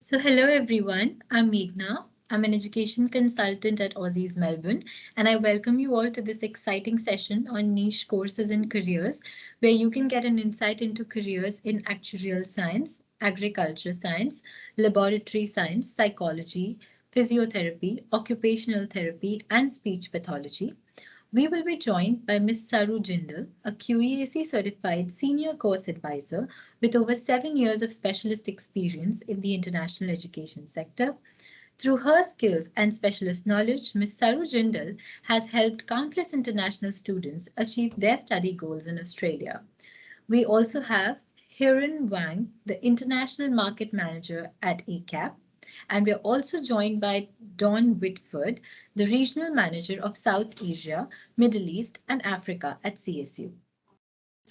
So hello everyone, I'm Meghna. I'm an education consultant at Aussizz Melbourne, and I welcome you all to this exciting session on niche courses and careers, where you can get an insight into careers in actuarial science, agriculture science, laboratory science, psychology, physiotherapy, occupational therapy, and speech pathology. We will be joined by Ms. Saru Jindal, a QEAC certified senior course advisor with over 7 years of specialist experience in the international education sector. Through her skills and specialist knowledge, Ms. Saru Jindal has helped countless international students achieve their study goals in Australia. We also have Wang, the International Market Manager at ACAP, and we are also joined by Don Whitford, the Regional Manager of South Asia, Middle East, and Africa at CSU.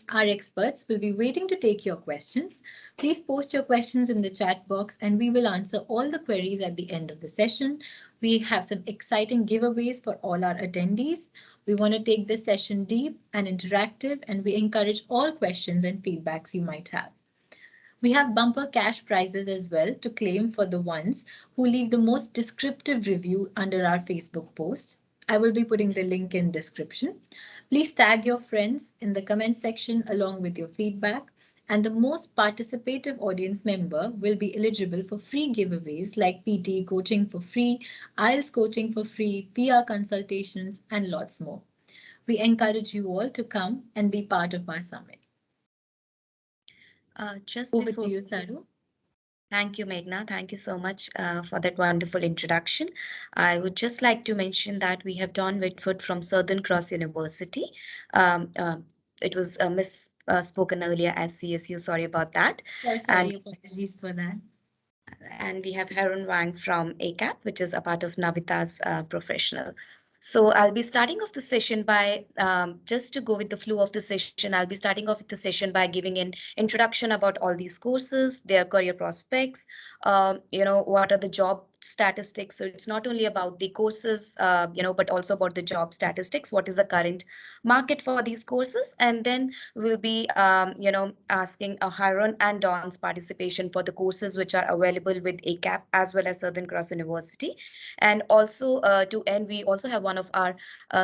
Our experts will be waiting to take your questions. Please post your questions in the chat box and we will answer all the queries at the end of the session. We have some exciting giveaways for all our attendees. We want to take this session deep and interactive, and we encourage all questions and feedbacks you might have. We have bumper cash prizes as well to claim for the ones who leave the most descriptive review under our Facebook post. I will be putting the link in description. Please tag your friends in the comment section along with your feedback. And the most participative audience member will be eligible for free giveaways like PT coaching for free, IELTS coaching for free, PR consultations, and lots more. We encourage you all to come and be part of our summit. Just Over before to you, Saru. Thank you, Meghna. Thank you so much for that wonderful introduction. I would just like to mention that we have Don Whitford from Southern Cross University. Um, uh, it was misspoken earlier as CSU. Sorry about that. Sorry, apologies for that. And we have Haoren Wang from ACAP, which is a part of Navita's professional. So I'll be starting off the session by, just to go with the flow of the session, I'll be starting off with the session by giving an introduction about all these courses, their career prospects, what are the job statistics. So it's not only about the courses, but also about the job statistics. What is the current market for these courses? And then we'll be, asking Haoren and Don's participation for the courses which are available with ACAP as well as Southern Cross University. And also to end, we also have one of our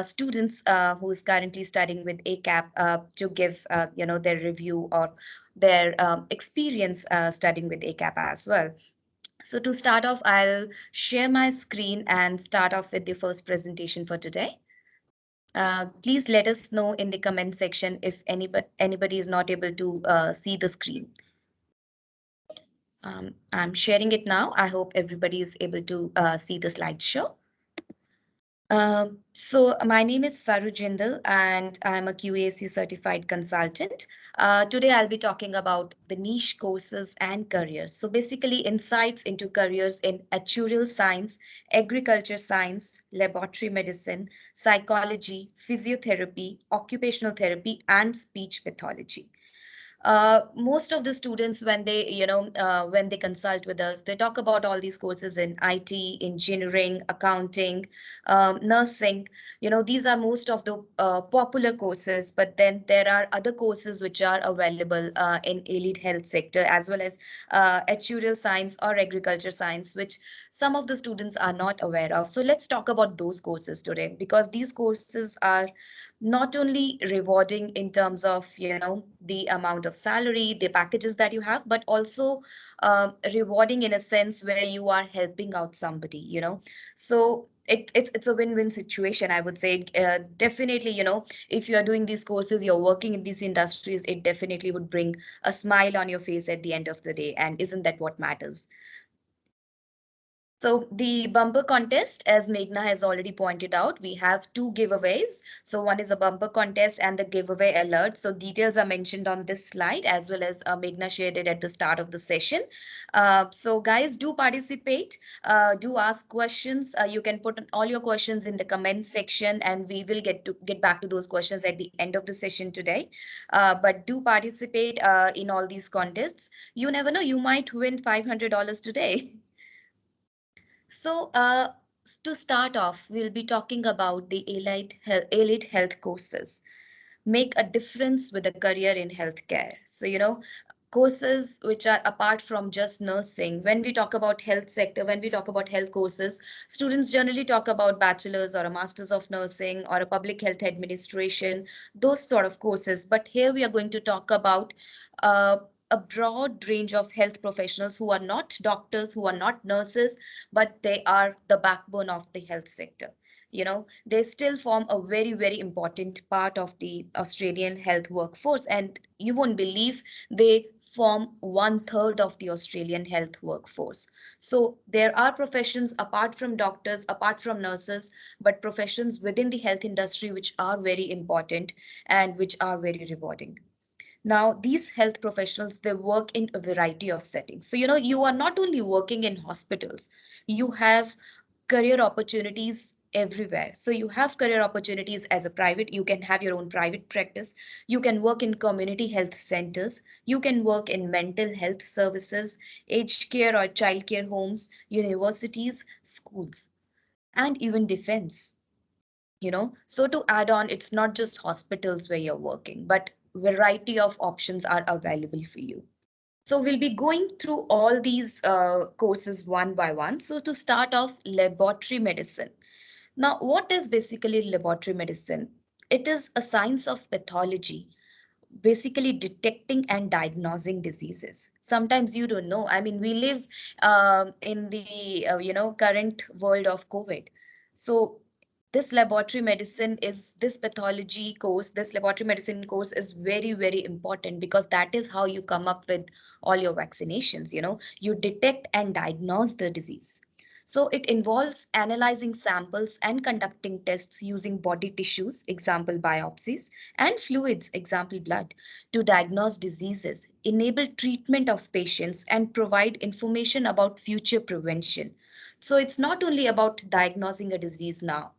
students who is currently studying with ACAP to give, their review or their experience studying with ACAP as well. So to start off, I'll share my screen and start off with the first presentation for today. Please let us know in the comment section if anybody is not able to see the screen. I'm sharing it now. I hope everybody is able to see the slideshow. So my name is Saru Jindal and I'm a QAC certified consultant. Today I'll be talking about the niche courses and careers. So basically insights into careers in actuarial science, agriculture science, laboratory medicine, psychology, physiotherapy, occupational therapy, and speech pathology. Most of the students, when they when they consult with us, they talk about all these courses in IT, engineering, accounting, nursing. These are most of the popular courses, but then there are other courses which are available in allied health sector as well as actuarial science or agriculture science, which some of the students are not aware of. So let's talk about those courses today, because these courses are not only rewarding in terms of the amount of salary, the packages that you have, but also rewarding in a sense where you are helping out somebody. So it's a win-win situation, I would say. Definitely, if you are doing these courses, you're working in these industries, it definitely would bring a smile on your face at the end of the day, and isn't that what matters? So the bumper contest, as Meghna has already pointed out, we have two giveaways. So one is a bumper contest and the giveaway alert. So details are mentioned on this slide, as well as Meghna shared it at the start of the session. So guys, do participate, do ask questions. You can put all your questions in the comment section and we will get back to those questions at the end of the session today. But do participate in all these contests. You never know, you might win $500 today. So to start off, we'll be talking about the allied health courses. Make a difference with a career in healthcare. So, courses which are apart from just nursing. When we talk about health sector, when we talk about health courses, students generally talk about bachelor's or a master's of nursing or a public health administration, those sort of courses. But here we are going to talk about uh, a broad range of health professionals who are not doctors, who are not nurses, but they are the backbone of the health sector. They still form a very, very important part of the Australian health workforce, and you won't believe they form one third of the Australian health workforce. So there are professions apart from doctors, apart from nurses, but professions within the health industry which are very important and which are very rewarding. Now, these health professionals, they work in a variety of settings. So, you are not only working in hospitals, you have career opportunities everywhere. So you have career opportunities as a private, you can have your own private practice, you can work in community health centers, you can work in mental health services, aged care or child care homes, universities, schools, and even defense. So to add on, it's not just hospitals where you're working, but variety of options are available for you. So we'll be going through all these courses one by one. So to start off, laboratory medicine. Now, what is basically laboratory medicine? It is a science of pathology, basically detecting and diagnosing diseases. Sometimes you don't know. I mean, we live in the current world of COVID. So this laboratory medicine is this pathology course, this laboratory medicine course is very, very important because that is how you come up with all your vaccinations. You detect and diagnose the disease. So it involves analyzing samples and conducting tests using body tissues, example biopsies, and fluids, example blood, to diagnose diseases, enable treatment of patients, and provide information about future prevention. So it's not only about diagnosing a disease now,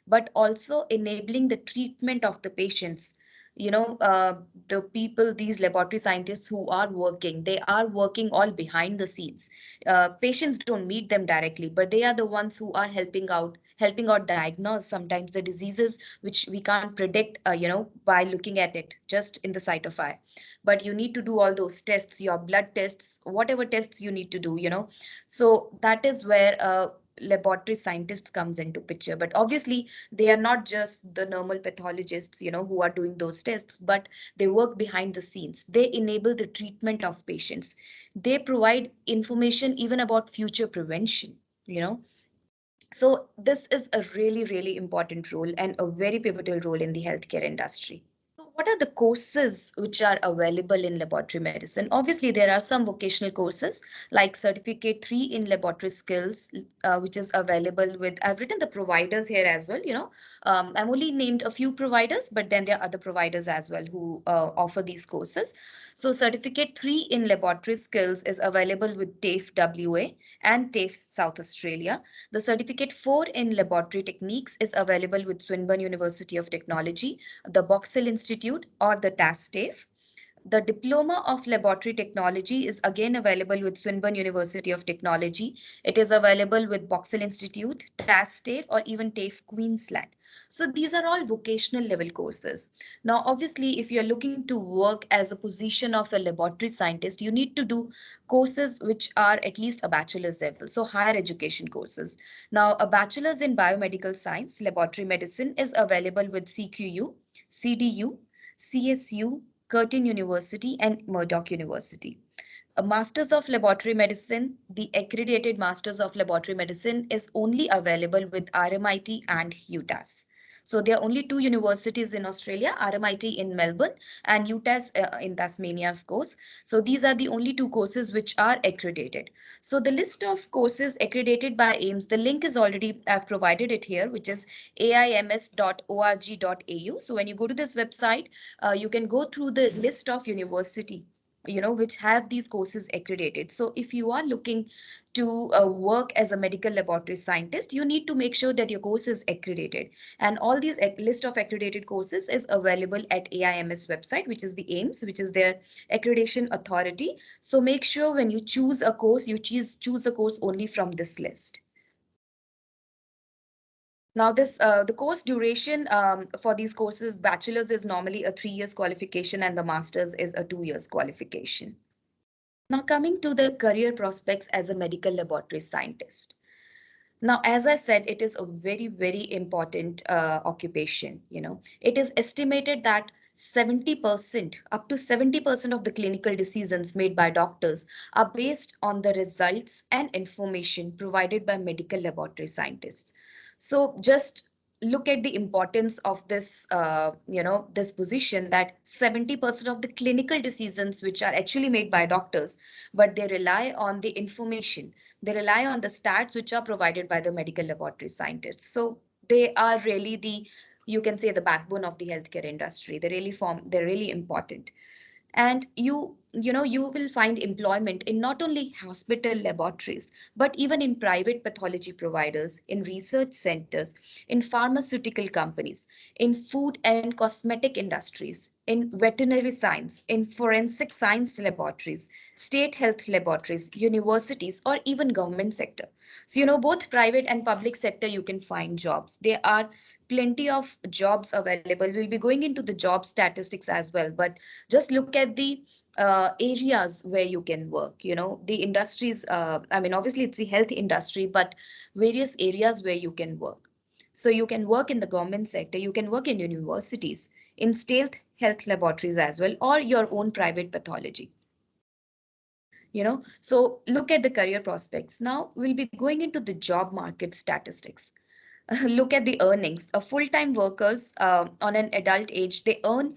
but also enabling the treatment of the patients. The people, these laboratory scientists who are working, they are working all behind the scenes. Patients don't meet them directly, but they are the ones who are helping out diagnose sometimes the diseases which we can't predict, by looking at it just in the sight of eye. But you need to do all those tests, your blood tests, whatever tests you need to do. So that is where laboratory scientists comes into picture. But obviously, they are not just the normal pathologists, who are doing those tests, but they work behind the scenes. They enable the treatment of patients. They provide information even about future prevention, you know. So this is a really, really important role and a very pivotal role in the healthcare industry. So what are the courses which are available in laboratory medicine? Obviously, there are some vocational courses like Certificate 3 in Laboratory Skills, which is available with, I've written the providers here as well. I'm only named a few providers, but then there are other providers as well who offer these courses. So Certificate 3 in Laboratory Skills is available with TAFE WA and TAFE South Australia. The Certificate 4 in Laboratory Techniques is available with Swinburne University of Technology, the Boxall Institute, or the TASTAFE. The Diploma of Laboratory Technology is again available with Swinburne University of Technology. It is available with Boxall Institute, TASTAFE, or even TAFE Queensland. So these are all vocational level courses. Now, obviously, if you're looking to work as a position of a laboratory scientist, you need to do courses which are at least a bachelor's level, so higher education courses. Now, a bachelor's in biomedical science, laboratory medicine is available with CQU, CDU, CSU, Curtin University, and Murdoch University. A Masters of Laboratory Medicine, the accredited Masters of Laboratory Medicine is only available with RMIT and UTAS. So there are only two universities in Australia, RMIT in Melbourne and UTAS in Tasmania, of course. So these are the only two courses which are accredited. So the list of courses accredited by AIMS, the link is already, I've provided it here, which is aims.org.au. So when you go to this website, you can go through the list of university which have these courses accredited. So if you are looking to work as a medical laboratory scientist, you need to make sure that your course is accredited. And all these list of accredited courses is available at AIMS website, which is the AIMS, which is their accreditation authority. So make sure when you choose a course, you choose a course only from this list. Now, the course duration for these courses, bachelor's is normally a 3 years qualification and the master's is a 2 years qualification. Now, coming to the career prospects as a medical laboratory scientist. Now, as I said, it is a very, very important occupation. It is estimated that 70%, up to 70% of the clinical decisions made by doctors are based on the results and information provided by medical laboratory scientists. So just look at the importance of this position, that 70% of the clinical decisions which are actually made by doctors, but they rely on the information, they rely on the stats which are provided by the medical laboratory scientists. So they are really you can say, the backbone of the healthcare industry. They're really important. And you will find employment in not only hospital laboratories, but even in private pathology providers, in research centers, in pharmaceutical companies, in food and cosmetic industries, in veterinary science, in forensic science laboratories, state health laboratories, universities, or even government sector. So both private and public sector, you can find jobs. There are plenty of jobs available. We'll be going into the job statistics as well, but just look at the areas where you can work. The industries, I mean, obviously it's the health industry, but various areas where you can work. So you can work in the government sector, you can work in universities, in state health laboratories as well, or your own private pathology. So look at the career prospects. Now we'll be going into the job market statistics. Look at the earnings. A full-time workers on an adult age, they earn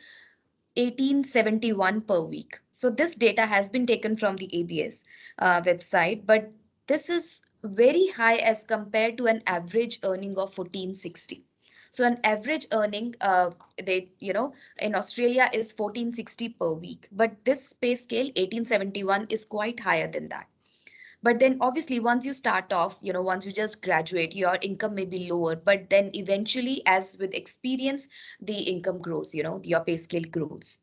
1871 per week. So this data has been taken from the ABS website, but this is very high as compared to an average earning of 1460. So an average earning, in Australia is 1460 per week, but this pay scale 1871 is quite higher than that. But then obviously once you start off, once you just graduate, your income may be lower, but then eventually, as with experience, the income grows, your pay scale grows.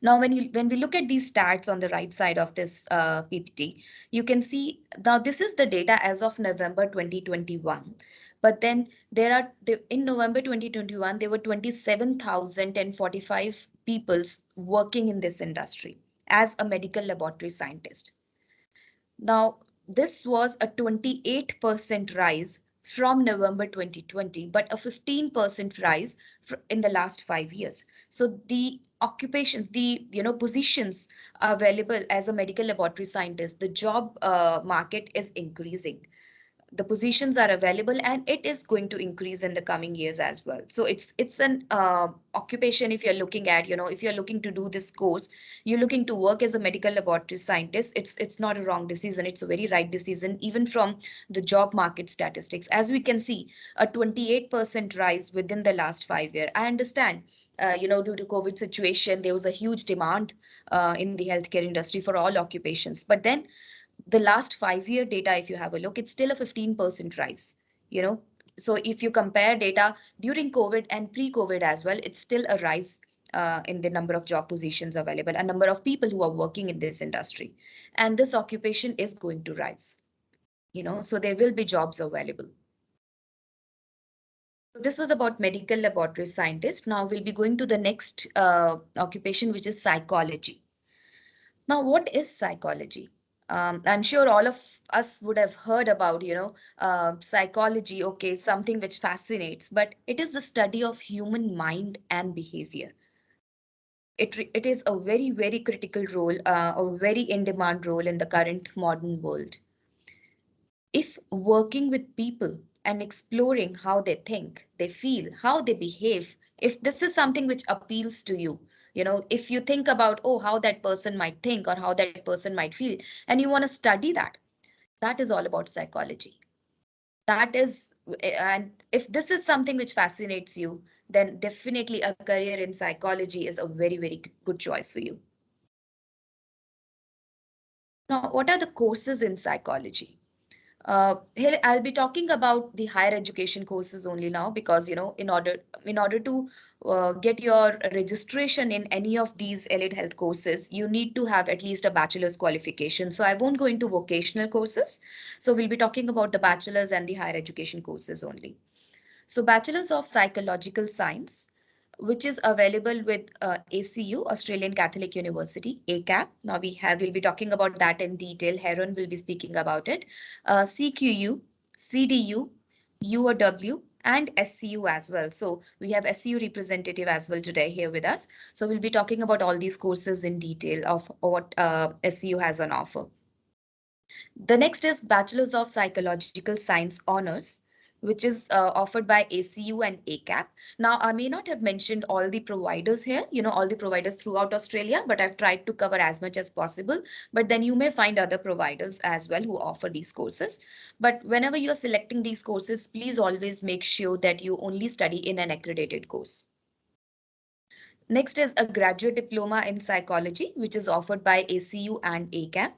Now, when we look at these stats on the right side of this PPT, you can see now this is the data as of November 2021. But then in November 2021, there were 27,045 people working in this industry as a medical laboratory scientist. Now, this was a 28% rise from November 2020, but a 15% rise in the last 5 years. So the occupations, the positions available as a medical laboratory scientist, the job market is increasing. The positions are available, and it is going to increase in the coming years as well. So it's an occupation. If you're looking at, if you're looking to do this course, you're looking to work as a medical laboratory scientist, it's not a wrong decision, it's a very right decision, even from the job market statistics. As we can see, a 28% rise within the last 5 years. I understand, due to COVID situation, there was a huge demand in the healthcare industry for all occupations. But then the last 5 year data, if you have a look, it's still a 15% rise. you know so if you compare data during COVID and pre-COVID as well, it's still a rise in the number of job positions available, a number of people who are working in this industry, and this occupation is going to rise. So there will be jobs available. So this was about medical laboratory scientist. Now we'll be going to the next occupation, which is psychology. Now, what is psychology? I'm sure all of us would have heard about, psychology. Okay, something which fascinates, but it is the study of human mind and behavior. It is a very, very critical role, a very in-demand role in the current modern world. If working with people and exploring how they think, they feel, how they behave, if this is something which appeals to you, if you think about, oh, how that person might think or how that person might feel, and you want to study that, that is all about psychology. And if this is something which fascinates you, then definitely a career in psychology is a very, very good choice for you. Now, what are the courses in psychology? Here I'll be talking about the higher education courses only now, because in order to get your registration in any of these allied health courses, you need to have at least a bachelor's qualification. So I won't go into vocational courses. So we'll be talking about the bachelor's and the higher education courses only. So Bachelors of Psychological Science, which is available with ACU, Australian Catholic University, ACAP. Now we'll be talking about that in detail. Haoren will be speaking about it. CQU, CDU, UOW, and SCU as well. So we have SCU representative as well today here with us. So we'll be talking about all these courses in detail of what SCU has on offer. The next is Bachelors of Psychological Science Honors, which is offered by ACU and ACAP. Now, I may not have mentioned all the providers here, all the providers throughout Australia, but I've tried to cover as much as possible. But then you may find other providers as well who offer these courses. But whenever you're selecting these courses, please always make sure that you only study in an accredited course. Next is a graduate diploma in psychology, which is offered by ACU and ACAP.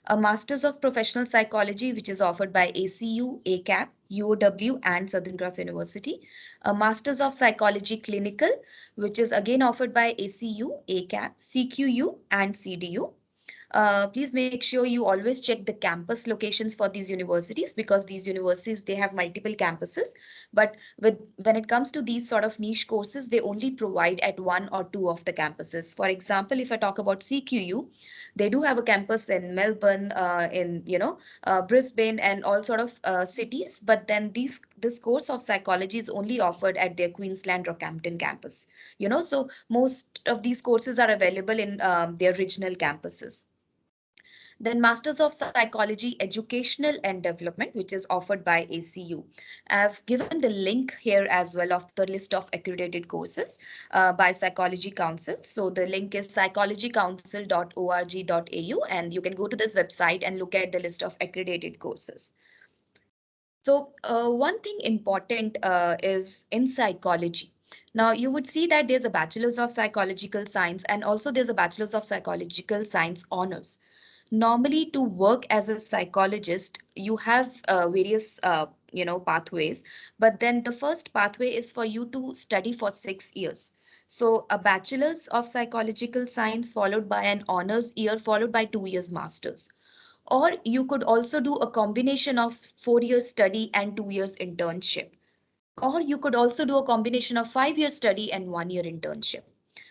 A Masters of Professional Psychology, which is offered by ACU, ACAP, UOW, and Southern Cross University. A Masters of Psychology Clinical, which is again offered by ACU, ACAP, CQU, and CDU. Please make sure you always check the campus locations for these universities, because these universities, they have multiple campuses. But when it comes to these sort of niche courses, they only provide at one or two of the campuses. For example, if I talk about CQU, they do have a campus in Melbourne, in Brisbane, and all sort of cities. But then this course of psychology is only offered at their Queensland Rockhampton campus. So most of these courses are available in their regional campuses. Then Masters of Psychology, Educational and Development, which is offered by ACU. I've given the link here as well of the list of accredited courses by Psychology Council. So the link is psychologycouncil.org.au, and you can go to this website and look at the list of accredited courses. So one thing important is in psychology. Now, you would see that there's a Bachelor's of Psychological Science, and also there's a Bachelor's of Psychological Science Honors. Normally, to work as a psychologist, you have various pathways, but then the first pathway is for you to study for 6 years. So a Bachelor's of Psychological Science followed by an honors year followed by 2 years masters. Or you could also do a combination of 4 years study and 2 years internship. Or you could also do a combination of 5 years study and 1 year internship.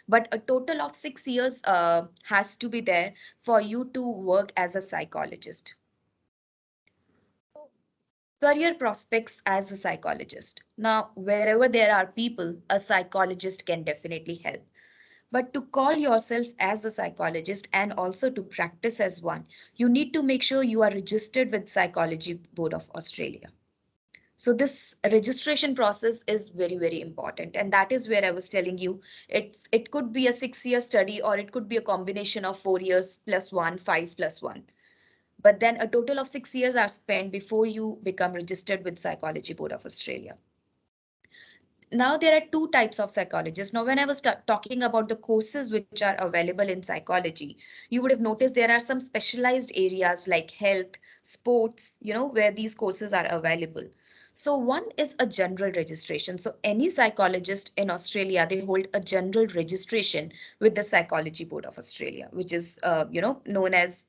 But a total of 6 years has to be there for you to work as a psychologist. Career prospects as a psychologist. Now, wherever there are people, a psychologist can definitely help. But to call yourself as a psychologist and also to practice as one, you need to make sure you are registered with Psychology Board of Australia. So this registration process is very, very important. And that is where I was telling you, it could be a 6 year study, or it could be a combination of 4 years plus one, 5 plus 1. But then a total of 6 years are spent before you become registered with Psychology Board of Australia. Now there are two types of psychologists. Now, when I was talking about the courses which are available in psychology, you would have noticed there are some specialized areas like health, sports, where these courses are available. So one is a general registration. So any psychologist in Australia, they hold a general registration with the Psychology Board of Australia, which is, known as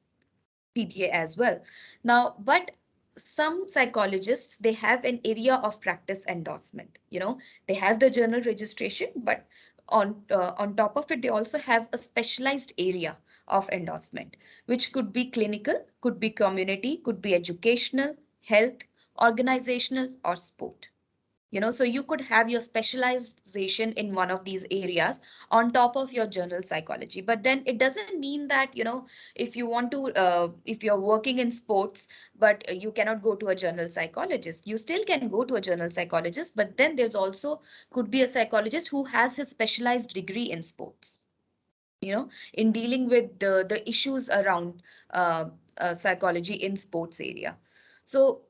PDA as well. Now, but some psychologists, they have an area of practice endorsement. They have the journal registration, but on top of it, they also have a specialized area of endorsement, which could be clinical, could be community, could be educational, health, organizational, or sport. So you could have your specialization in one of these areas on top of your general psychology. But then it doesn't mean that, if you want to, if you're working in sports, but you cannot go to a general psychologist, you still can go to a general psychologist. But then there's also could be a psychologist who has his specialized degree in sports, in dealing with the issues around psychology in sports area. So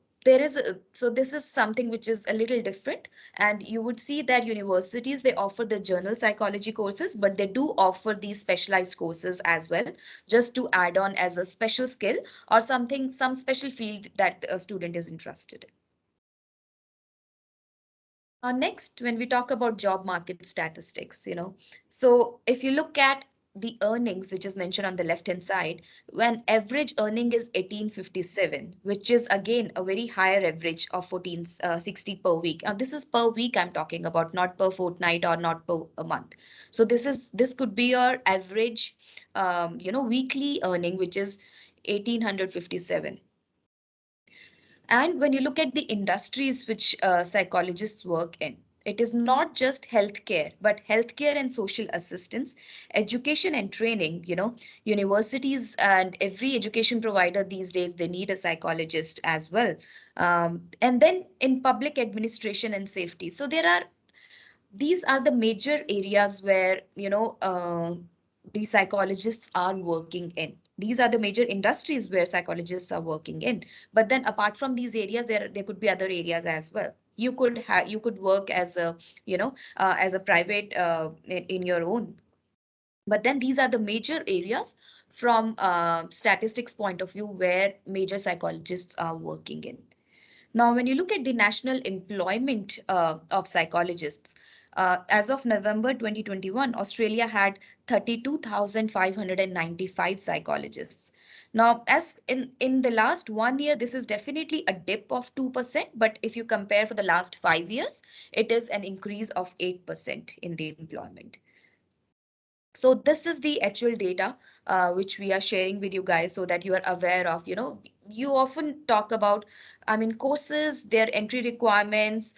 so this is something which is a little different, and you would see that universities, they offer the general psychology courses, but they do offer these specialized courses as well, just to add on as a special skill or some special field that a student is interested in. Next, when we talk about job market statistics, so if you look at the earnings, which is mentioned on the left hand side, when average earning is 1857, which is again a very higher average of 1460 per week. Now this is per week I'm talking about, not per fortnight or not per a month. So this could be your average weekly earning, which is 1857. And when you look at the industries which psychologists work in, it is not just healthcare, but healthcare and social assistance, education and training. Universities and every education provider these days, they need a psychologist as well. And then in public administration and safety. So these are the major areas where the psychologists are working in. These are the major industries where psychologists are working in. But then apart from these areas, there could be other areas as well. You could work as a as a private in your own. But then these are the major areas from statistics point of view where major psychologists are working in. Now, when you look at the national employment of psychologists, as of November 2021, Australia had 32,595 psychologists. Now, as in the last 1 year, this is definitely a dip of 2%, but if you compare for the last 5 years, it is an increase of 8% in the employment. So this is the actual data which we are sharing with you guys so that you are aware of, you often talk about, I mean, courses, their entry requirements,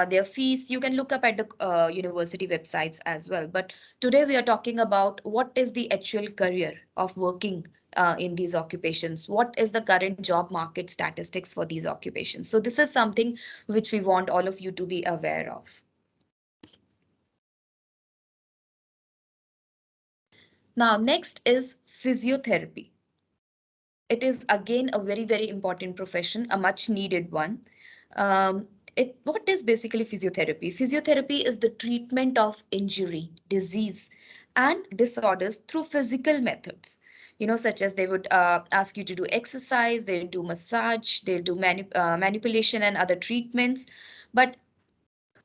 their fees. You can look up at the university websites as well. But today we are talking about what is the actual career of working in these occupations. What is the current job market statistics for these occupations? So this is something which we want all of you to be aware of. Now, next is physiotherapy. It is again a very, very important profession, a much needed one. What is basically physiotherapy? Physiotherapy is the treatment of injury, disease, and disorders through physical methods. Such as they would ask you to do exercise, they'll do massage, they'll do manipulation and other treatments. But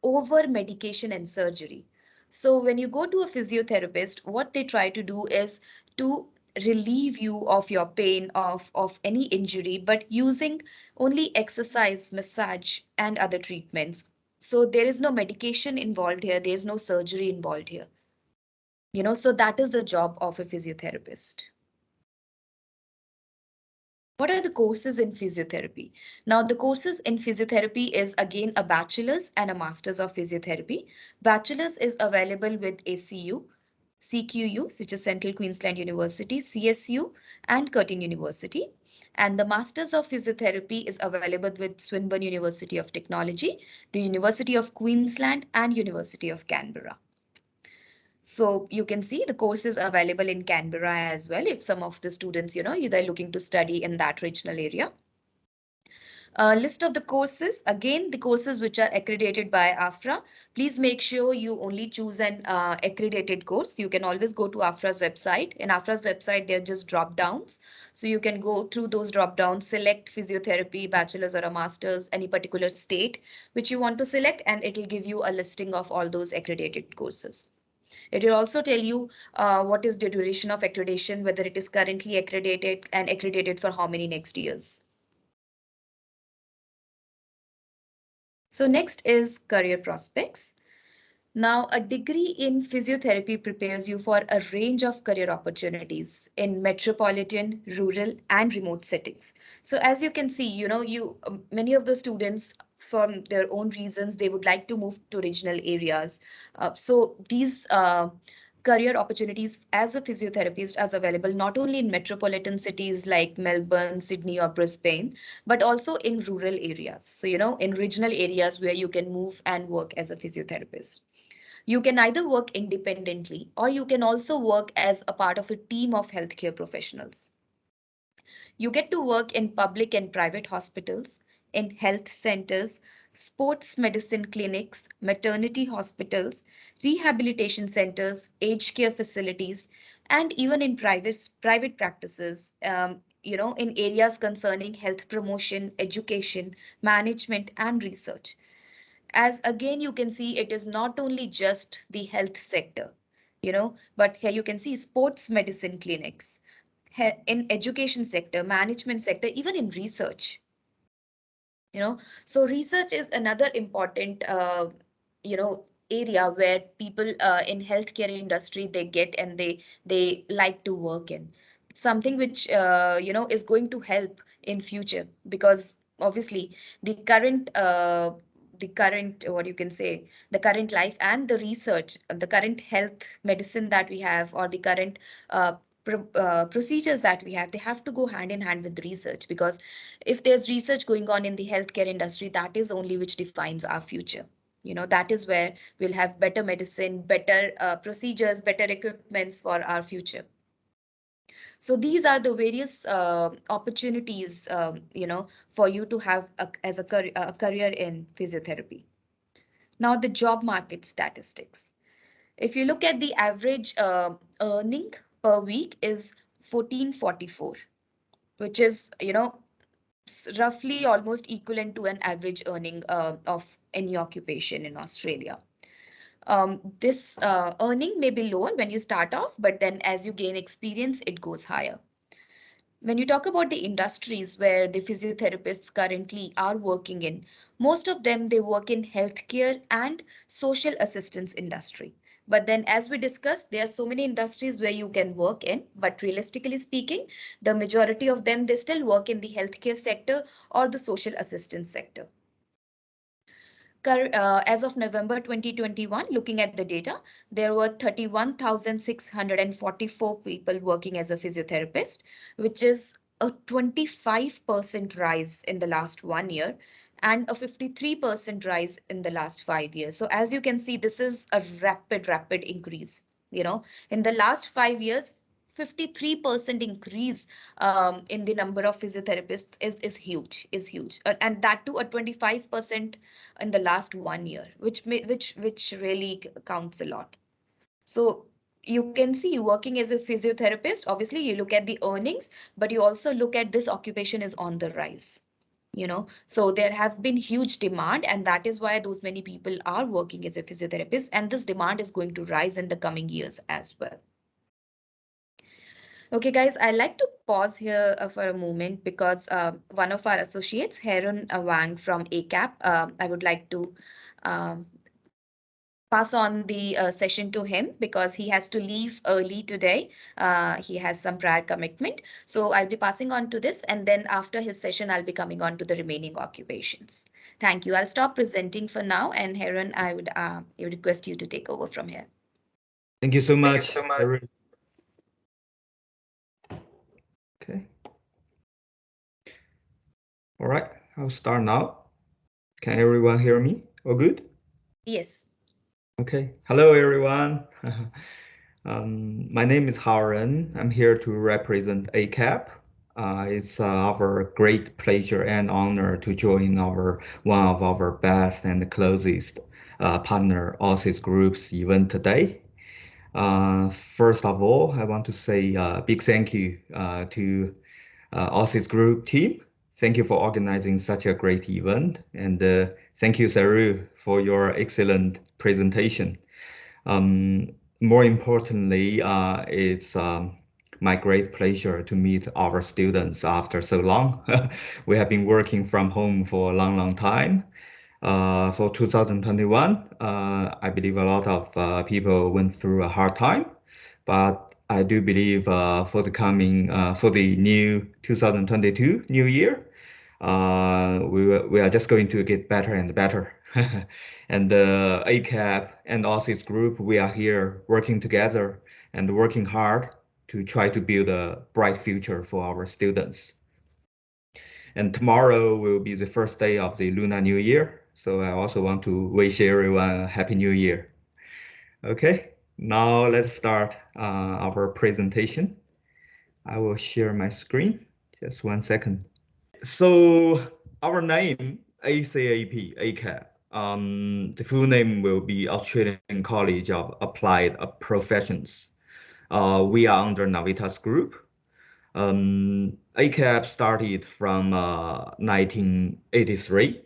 over medication and surgery. So when you go to a physiotherapist, what they try to do is to relieve you of your pain of any injury, but using only exercise, massage, and other treatments. So there is no medication involved here, there is no surgery involved here. So that is the job of a physiotherapist. What are the courses in physiotherapy? Now, the courses in physiotherapy is again a bachelor's and a master's of physiotherapy. Bachelor's is available with ACU, CQU, which is Central Queensland University, CSU, and Curtin University. And the Masters of Physiotherapy is available with Swinburne University of Technology, the University of Queensland, and University of Canberra. So you can see the course is available in Canberra as well if some of the students, they're looking to study in that regional area. List of the courses. Again, the courses which are accredited by AFRA. Please make sure you only choose an accredited course. You can always go to AFRA's website. In AFRA's website, they're just drop downs. So you can go through those drop downs, select physiotherapy, bachelor's or a master's, any particular state which you want to select, and it will give you a listing of all those accredited courses. It will also tell you what is the duration of accreditation, whether it is currently accredited and accredited for how many next years. So next is career prospects. Now, a degree in physiotherapy prepares you for a range of career opportunities in metropolitan, rural, and remote settings. So as you can see, many of the students, from their own reasons, they would like to move to regional areas. So these career opportunities as a physiotherapist are available not only in metropolitan cities like Melbourne, Sydney, or Brisbane, but also in rural areas. So, in regional areas where you can move and work as a physiotherapist. You can either work independently or you can also work as a part of a team of healthcare professionals. You get to work in public and private hospitals, in health centers, sports medicine clinics, maternity hospitals, rehabilitation centers, aged care facilities, and even in private practices, in areas concerning health promotion, education, management, and research. As again, you can see it is not only just the health sector. But here you can see sports medicine clinics, in education sector, management sector, even in research. So research is another important you know area where people in healthcare industry they get and they like to work in, something which is going to help in future, because obviously the current what you can say, the current life and the research, the current health medicine that we have, or the current uh, procedures that we have, they have to go hand in hand with research, because if there's research going on in the healthcare industry, that is only which defines our future. That is where we'll have better medicine, better procedures, better equipments for our future. So these are the various opportunities, for you to have a career in physiotherapy. Now, the job market statistics. If you look at the average earning per week is 1444, which is, roughly almost equivalent to an average earning of any occupation in Australia. This earning may be lower when you start off, but then as you gain experience, it goes higher. When you talk about the industries where the physiotherapists currently are working in, most of them they work in healthcare and social assistance industry. But then as we discussed, there are so many industries where you can work in, but realistically speaking, the majority of them they still work in the healthcare sector or the social assistance sector. As of November 2021, looking at the data, there were 31,644 people working as a physiotherapist, which is a 25% rise in the last 1 year and a 53% rise in the last 5 years. So as you can see, this is a rapid increase. In the last 5 years, 53% increase in the number of physiotherapists is huge, and that too a 25% in the last 1 year, which really counts a lot. So you can see working as a physiotherapist, obviously you look at the earnings, but you also look at this occupation is on the rise. So there have been huge demand, and that is why those many people are working as a physiotherapist, and this demand is going to rise in the coming years as well. Okay, guys, I like to pause here for a moment because one of our associates, Haoren Wang from ACAP, I would like to um, pass on the session to him because he has to leave early today. He has some prior commitment. So I'll be passing on to this, and then after his session, I'll be coming on to the remaining occupations. Thank you. I'll stop presenting for now, and Haoren, I would request you to take over from here. Thank you so Thank you much. so much. Okay. All right, I'll start now. Can everyone hear me? All good? Yes. Okay. Hello, everyone. My name is Haoren. I'm here to represent ACAP. It's our great pleasure and honor to join one of our best and closest partner Aussizz Group's event today. First of all, I want to say a big thank you to Aussizz Group team. Thank you for organizing such a great event, and thank you, Saru, for your excellent presentation. Um, More importantly, it's my great pleasure to meet our students after so long. We have been working from home for a long time. For 2021, I believe a lot of people went through a hard time, but I do believe for the new 2022 new year, we are just going to get better and better. And the ACAP and Aussizz Group, we are here working together and working hard to try to build a bright future for our students. And tomorrow will be the first day of the Lunar New Year. So I also want to wish everyone a Happy New Year. Okay, now let's start our presentation. I will share my screen. Just 1 second. So our name, ACAP, ACAP. The full name will be Australian College of Applied Professions. We are under Navitas Group. ACAP started from 1983.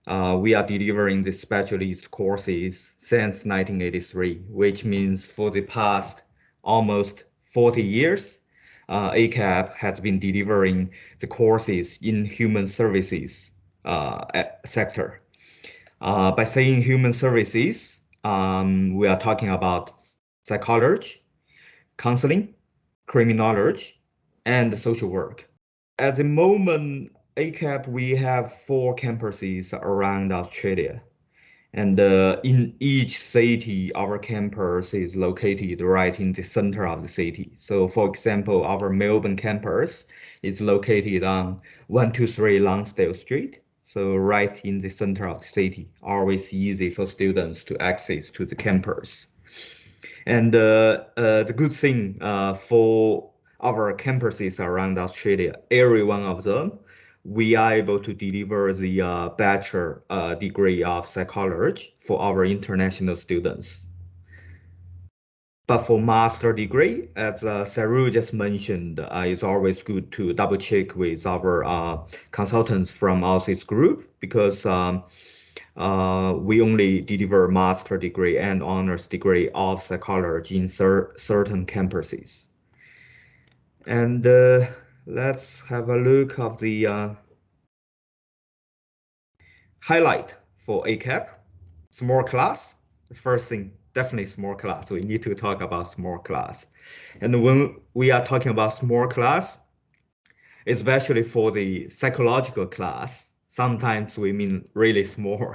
we are delivering the specialist courses since 1983, which means for the past almost 40 years, ACAP has been delivering the courses in human services sector. By saying human services, we are talking about psychology, counseling, criminology, and social work. At the moment, ACAP, we have 4 campuses around Australia. And in each city, our campus is located right in the center of the city. So, for example, our Melbourne campus is located on 123 Lonsdale Street. So, right in the center of the city, always easy for students to access to the campus. And the good thing for our campuses around Australia, every one of them, we are able to deliver the bachelor degree of psychology for our international students. But for master degree, as Saru just mentioned, it's always good to double check with our consultants from Aussizz group because we only deliver master degree and honors degree of psychology in certain campuses. And let's have a look of the highlight for ACAP. Small class. The first thing, definitely small class. We need to talk about small class. And when we are talking about small class, especially for the psychological class, sometimes we mean really small.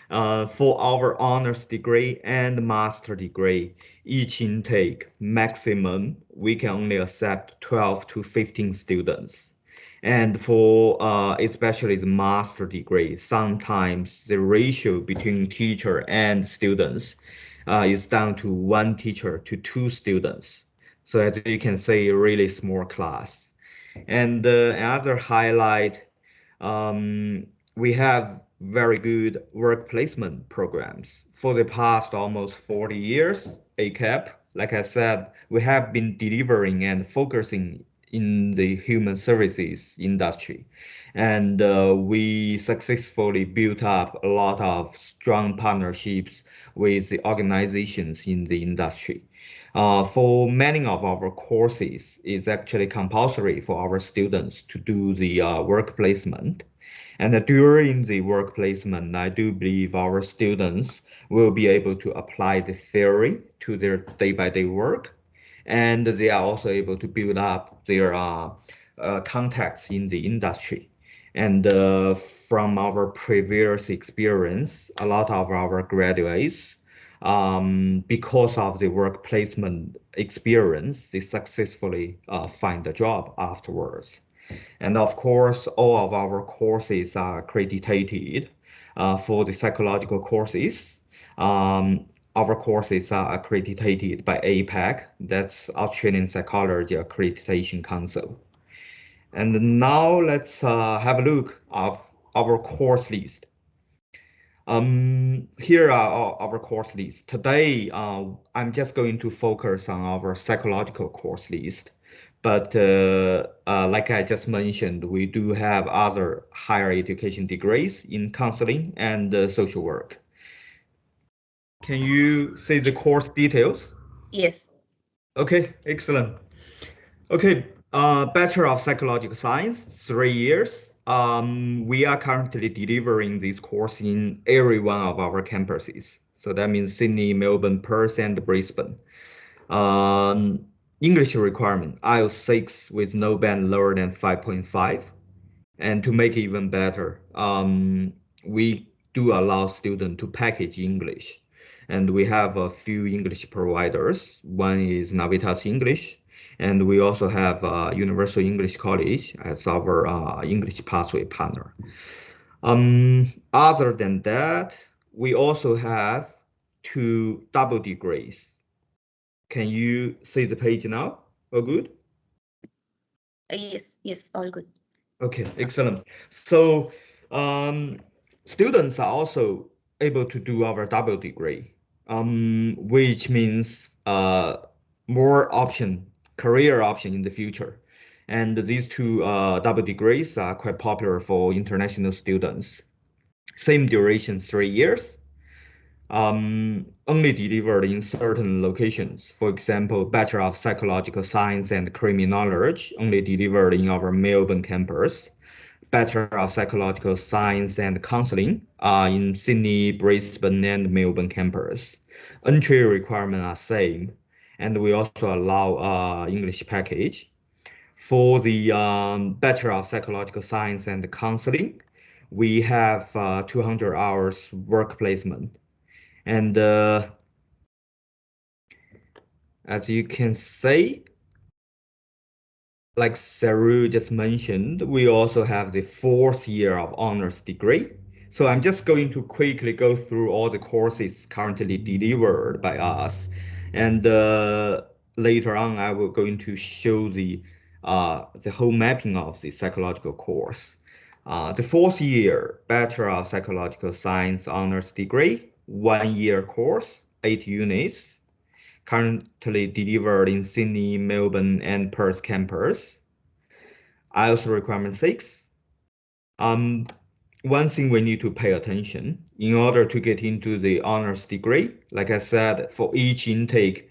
For our honors degree and master degree, each intake maximum, we can only accept 12 to 15 students. And for especially the master degree, sometimes the ratio between teacher and students is down to 1 teacher to 2 students. So as you can see, really small class. And another highlight, we have very good work placement programs. For the past almost 40 years, ACAP, like I said, we have been delivering and focusing in the human services industry. And we successfully built up a lot of strong partnerships with the organizations in the industry. For many of our courses, it's actually compulsory for our students to do the work placement. And during the work placement, I do believe our students will be able to apply the theory to their day-by-day work. And they are also able to build up their contacts in the industry. And from our previous experience, a lot of our graduates, because of the work placement experience, they successfully find a job afterwards. And of course, all of our courses are accredited. For the psychological courses, our courses are accredited by APAC, that's Australian Psychology Accreditation Council. And now let's have a look of our course list. Here are our course list. Today, I'm just going to focus on our psychological course list. But like I just mentioned, we do have other higher education degrees in counseling and social work. Can you say the course details? Yes. Okay, excellent. Okay, Bachelor of Psychological Science, 3 years. We are currently delivering this course in every one of our campuses. So that means Sydney, Melbourne, Perth, and Brisbane. Um, English requirement, IELTS 6 with no band lower than 5.5. And to make it even better, we do allow students to package English. And we have a few English providers. One is Navitas English, and we also have Universal English College as our English pathway partner. Other than that, we also have 2 double degrees. Can you see the page now? Oh, good. Yes, yes, all good. Okay, excellent. So, students are also able to do our double degree, which means more option, career option in the future. And these 2 double degrees are quite popular for international students. Same duration, 3 years. Only delivered in certain locations. For example, Bachelor of Psychological Science and Criminology, only delivered in our Melbourne campus. Bachelor of Psychological Science and Counseling in Sydney, Brisbane, and Melbourne campus. Entry requirements are same, and we also allow English package. For the Bachelor of Psychological Science and Counseling, we have 200 hours work placement. And as you can say, like Saru just mentioned, we also have the 4th year of honors degree. So I'm just going to quickly go through all the courses currently delivered by us. And later on, I will going to show the whole mapping of the psychological course. The 4th year Bachelor of Psychological Science honors degree, 1 year course, 8 units, currently delivered in Sydney, Melbourne, and Perth campus. IELTS requirement 6. Um, One thing we need to pay attention in order to get into the honors degree, like I said, for each intake,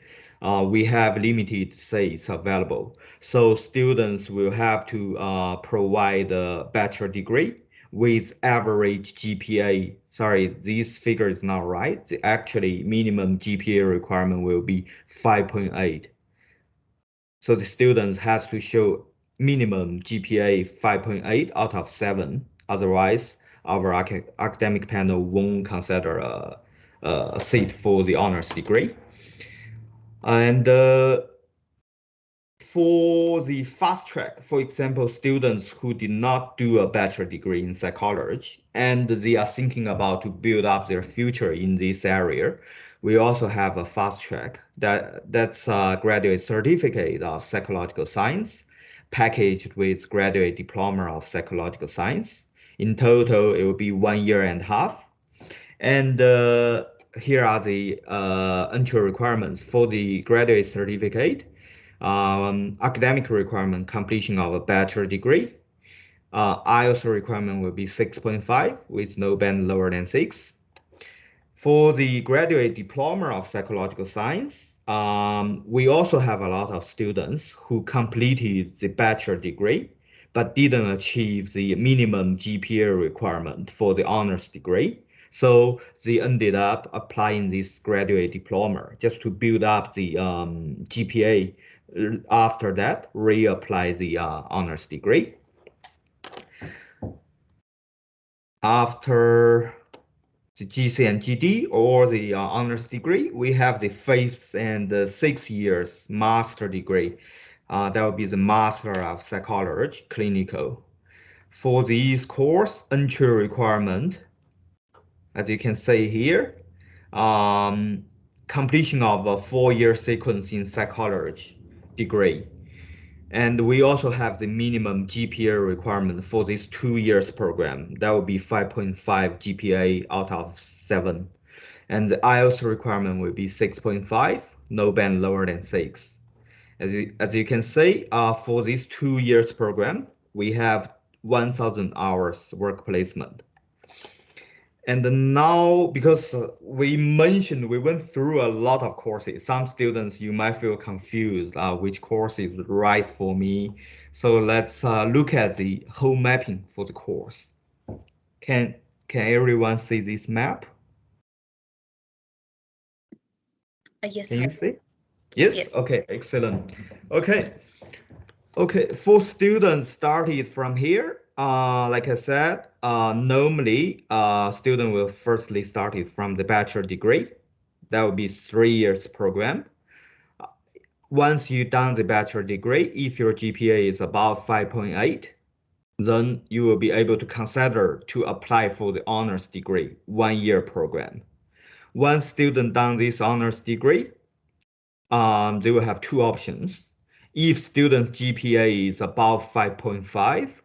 we have limited seats available. So students will have to provide a bachelor degree with average GPA. Sorry, this figure is not right. The actually minimum GPA requirement will be 5.8. So the students has to show minimum GPA 5.8 out of 7. Otherwise, our academic panel won't consider a seat for the honors degree. And for the fast track, for example, students who did not do a bachelor degree in psychology and they are thinking about to build up their future in this area, we also have a fast track that's a graduate certificate of psychological science packaged with graduate diploma of psychological science. In total, it will be 1 year and a half. And here are the entry requirements for the graduate certificate. Academic requirement, completion of a bachelor degree. IELTS requirement will be 6.5 with no band lower than 6. For the graduate diploma of psychological science, we also have a lot of students who completed the bachelor degree but didn't achieve the minimum GPA requirement for the honors degree. So they ended up applying this graduate diploma just to build up the GPA. After that, reapply the honors degree. After the GC and GD or the honors degree, we have the 5th and 6th years master degree. That will be the Master of Psychology, Clinical. For these course, entry requirement, as you can see here, completion of a 4-year sequence in psychology degree. And we also have the minimum GPA requirement for this 2 years program. That will be 5.5 GPA out of 7. And the IELTS requirement will be 6.5, no band lower than 6. As you can see, for this 2 years program, we have 1,000 hours work placement. And now, because we went through a lot of courses. Some students, you might feel confused which course is right for me. So let's look at the whole mapping for the course. Can everyone see this map? Yes, Can you sir. see? Yes? Yes. Okay, excellent. Okay. Okay, for students started from here, like I said, normally student will firstly start it from the bachelor degree. That will be 3 years program. Once you done the bachelor degree, if your GPA is above 5.8, then you will be able to consider to apply for the honors degree 1 year program. Once student done this honors degree, they will have two options. If student's GPA is above 5.5,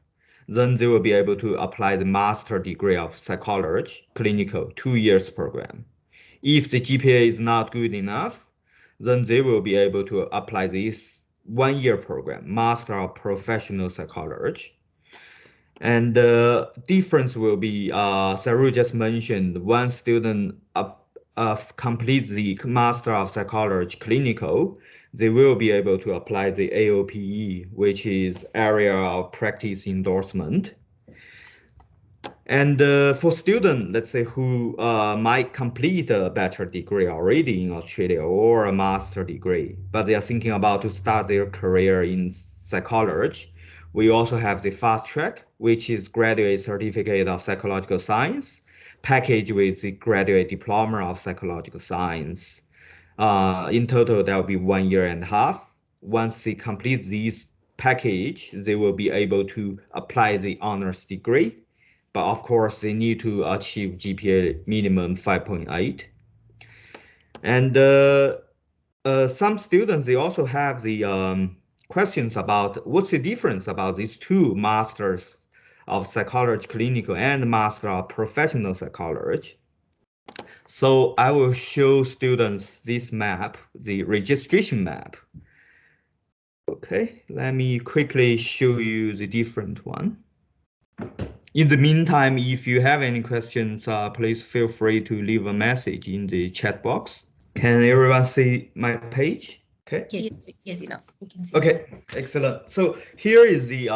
then they will be able to apply the master degree of psychology, clinical, 2 years program. If the GPA is not good enough, then they will be able to apply this 1 year program, Master of Professional Psychology. And the difference will be, Saru just mentioned, one student completes the Master of Psychology clinical, they will be able to apply the AOPE, which is Area of Practice Endorsement. And for students, let's say, who might complete a bachelor degree already in Australia or a master degree, but they are thinking about to start their career in psychology, we also have the fast track, which is graduate certificate of psychological science, packaged with the graduate diploma of psychological science. In total, that will be 1.5 years. Once they complete this package, they will be able to apply the honors degree. But of course, they need to achieve GPA minimum 5.8. And some students, they also have the questions about what's the difference about these two masters of psychology clinical and master of professional psychology. So I will show students this map, the registration map. Okay, let me quickly show you the different one. In the meantime, if you have any questions, please feel free to leave a message in the chat box. Can everyone see my page? Okay. Yes, Yes, yes, enough. we can see. Okay, excellent. So here is the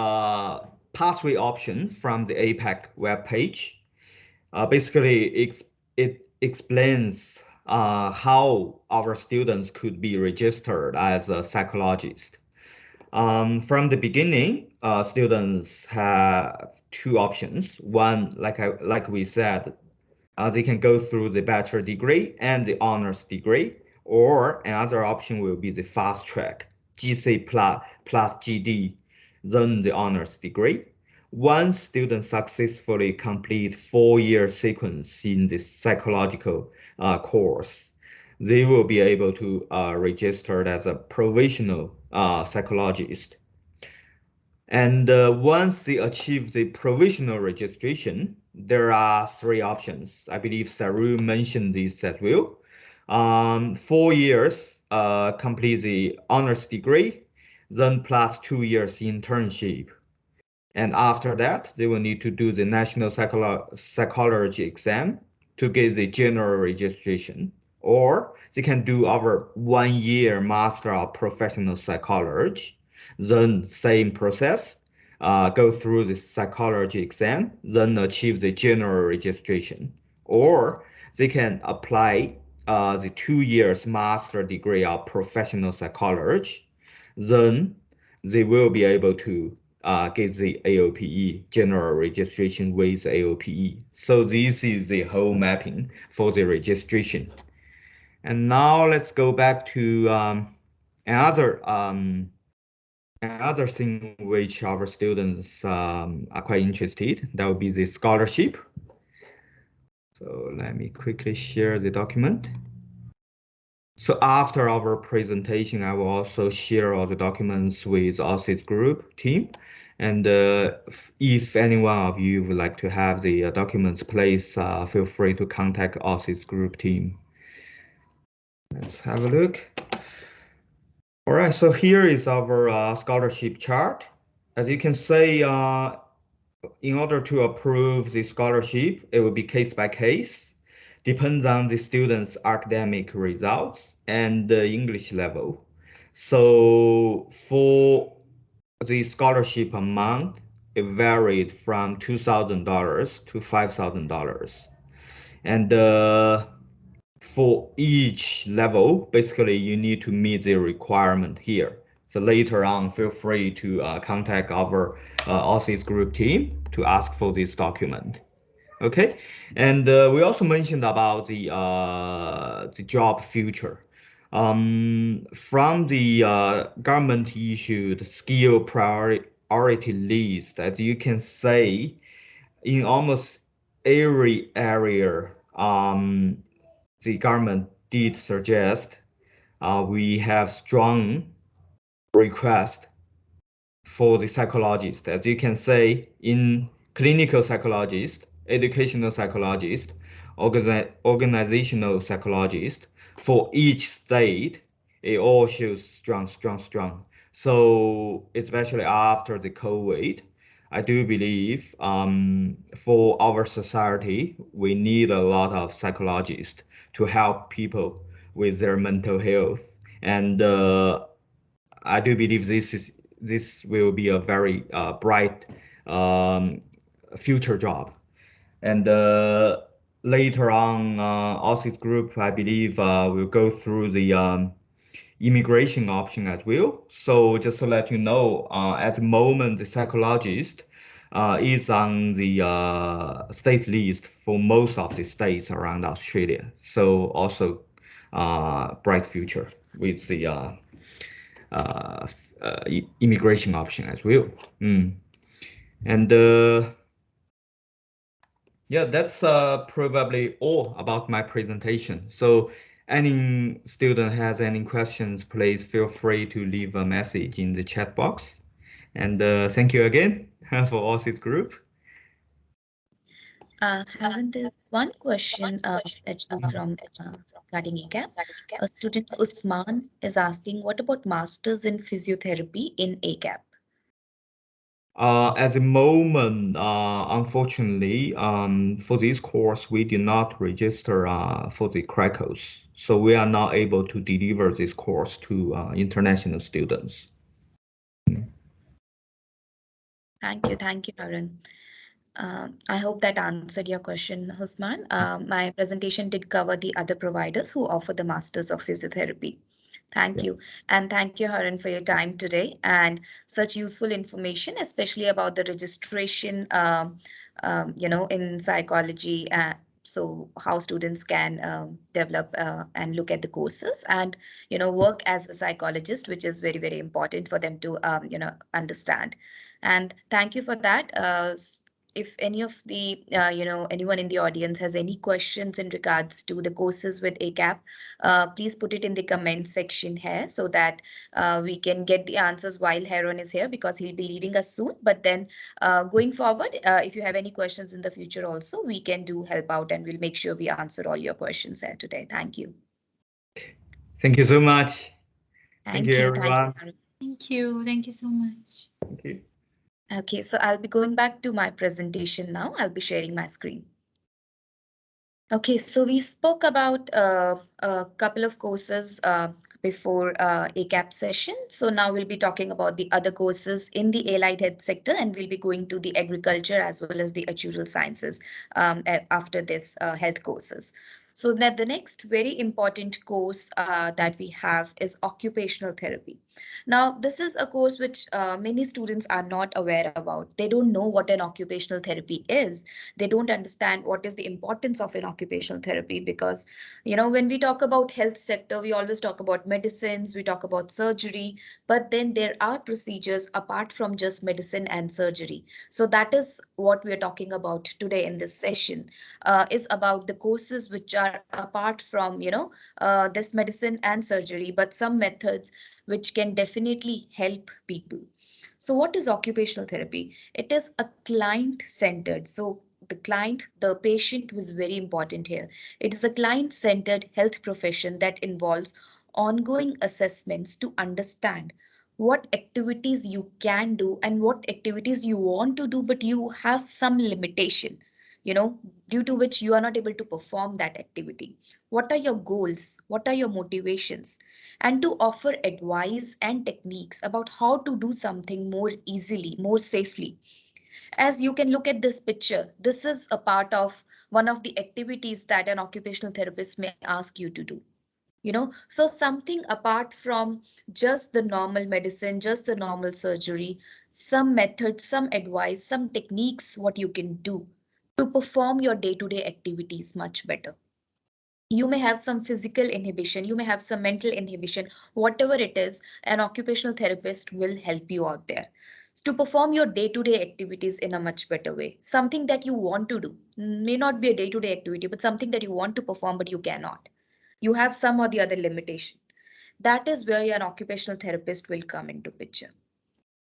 pathway option from the APAC web page. Basically, it explains how our students could be registered as a psychologist. From the beginning, students have two options. One, like we said, they can go through the bachelor degree and the honors degree, or another option will be the fast track, GC plus GD, then the honors degree. Once students successfully complete 4-year sequence in the psychological course, they will be able to register as a provisional psychologist. And once they achieve the provisional registration, there are 3 options. I believe Saru mentioned this as well. 4 years, complete the honors degree, then plus 2 years internship. And after that, they will need to do the national psychology exam to get the general registration. Or they can do our 1 year master of professional psychology, then same process, go through the psychology exam, then achieve the general registration. Or they can apply the 2 years master degree of professional psychology, then they will be able to get the AOPE, general registration with AOPE. So this is the whole mapping for the registration. And now let's go back to another another thing which our students are quite interested. That would be the scholarship. So let me quickly share the document. So after our presentation, I will also share all the documents with Aussizz group team. And if any one of you would like to have the documents, please feel free to contact Aussizz group team. Let's have a look. All right, so here is our scholarship chart. As you can see, in order to approve the scholarship, it will be case by case, depends on the student's academic results and the English level. So for the scholarship amount, it varied from $2,000 to $5,000. And for each level, basically you need to meet the requirement here. So later on, feel free to contact our Aussizz group team to ask for this document. Okay, and we also mentioned about the job future. From the government issued skill priority list, as you can say, in almost every area, the government did suggest we have strong request for the psychologist. As you can say, in clinical psychologist, educational psychologist, organizational psychologist, for each state, it all shows strong, strong, strong. So especially after the COVID, I do believe for our society, we need a lot of psychologists to help people with their mental health. And I do believe this will be a very bright um, future job. And later on, Aussizz Group, I believe, will go through the immigration option as well. So just to let you know, at the moment, the psychologist is on the state list for most of the states around Australia. So also bright future with the immigration option as well. Mm. And yeah, that's probably all about my presentation. So any student has any questions, please feel free to leave a message in the chat box. And thank you again for Aussizz Group. Haoren, there's one question actually from regarding ACAP. A student Usman is asking, what about masters in physiotherapy in ACAP? At the moment, unfortunately, for this course, we do not register for the crackers. So we are not able to deliver this course to international students. Thank you, Haoren. I hope that answered your question, Husman. My presentation did cover the other providers who offer the Masters of Physiotherapy. Thank Yeah. you. And thank you, Haran, for your time today and such useful information, especially about the registration, in psychology. So how students can develop and look at the courses and, work as a psychologist, which is very, very important for them to, understand. And thank you for that. If any of the, anyone in the audience has any questions in regards to the courses with ACAP, please put it in the comment section here so that we can get the answers while Heron is here because he'll be leaving us soon. But then going forward, if you have any questions in the future also, we can do help out and we'll make sure we answer all your questions here today. Thank you. Thank you so much. Thank you, Thank you. Thank everyone. you. Thank you. Thank you so much. Thank you. Okay, so I'll be going back to my presentation now. I'll be sharing my screen. Okay, so we spoke about a couple of courses before ACAP session. So now we'll be talking about the other courses in the allied health sector, and we'll be going to the agriculture as well as the actuarial sciences after this health courses. So that the next very important course that we have is occupational therapy. Now, this is a course which many students are not aware about. They don't know what an occupational therapy is. They don't understand what is the importance of an occupational therapy because, when we talk about health sector, we always talk about medicines, we talk about surgery, but then there are procedures apart from just medicine and surgery. So that is what we are talking about today in this session, is about the courses which are apart from, this medicine and surgery, but some methods which can definitely help people. So what is occupational therapy? It is a client centered. So the client, the patient was very important here. It is a client centered health profession that involves ongoing assessments to understand what activities you can do and what activities you want to do, but you have some limitation, you know, due to which you are not able to perform that activity. What are your goals? What are your motivations? And to offer advice and techniques about how to do something more easily, more safely. As you can look at this picture, this is a part of one of the activities that an occupational therapist may ask you to do. So something apart from just the normal medicine, just the normal surgery, some methods, some advice, some techniques, what you can do to perform your day-to-day activities much better. You may have some physical inhibition, you may have some mental inhibition, whatever it is, an occupational therapist will help you out there to perform your day-to-day activities in a much better way. Something that you want to do may not be a day-to-day activity, but something that you want to perform, but you cannot. You have some or the other limitation. That is where an occupational therapist will come into picture.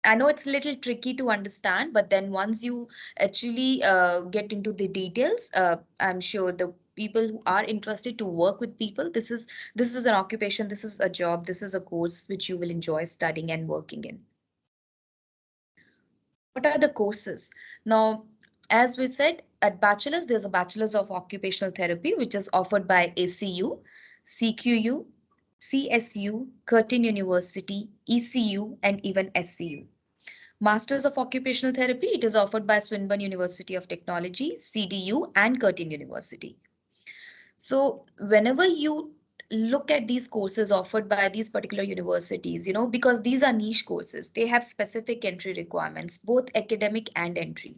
I know it's a little tricky to understand, but then once you actually get into the details, I'm sure the people who are interested to work with people, this is an occupation, this is a job, this is a course which you will enjoy studying and working in. What are the courses? Now, as we said, at Bachelors, there's a Bachelors of Occupational Therapy, which is offered by ACU, CQU, CSU, Curtin University, ECU, and even SCU. Masters of Occupational Therapy, it is offered by Swinburne University of Technology, CDU, and Curtin University. So whenever you look at these courses offered by these particular universities, because these are niche courses, they have specific entry requirements, both academic and entry.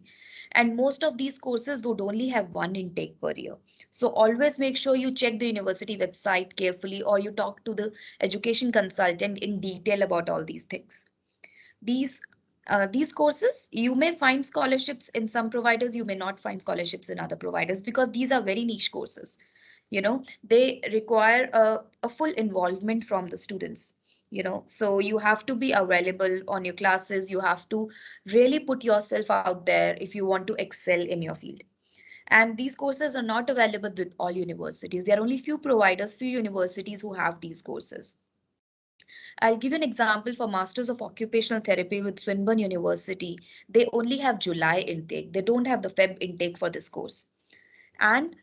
And most of these courses would only have one intake per year. So always make sure you check the university website carefully, or you talk to the education consultant in detail about all these things. These these courses, you may find scholarships in some providers, you may not find scholarships in other providers, because these are very niche courses. They require a full involvement from the students. So you have to be available on your classes, you have to really put yourself out there if you want to excel in your field. And these courses are not available with all universities. There are only few providers, few universities who have these courses. I'll give you an example for Masters of Occupational Therapy with Swinburne University. They only have July intake. They don't have the Feb intake for this course. And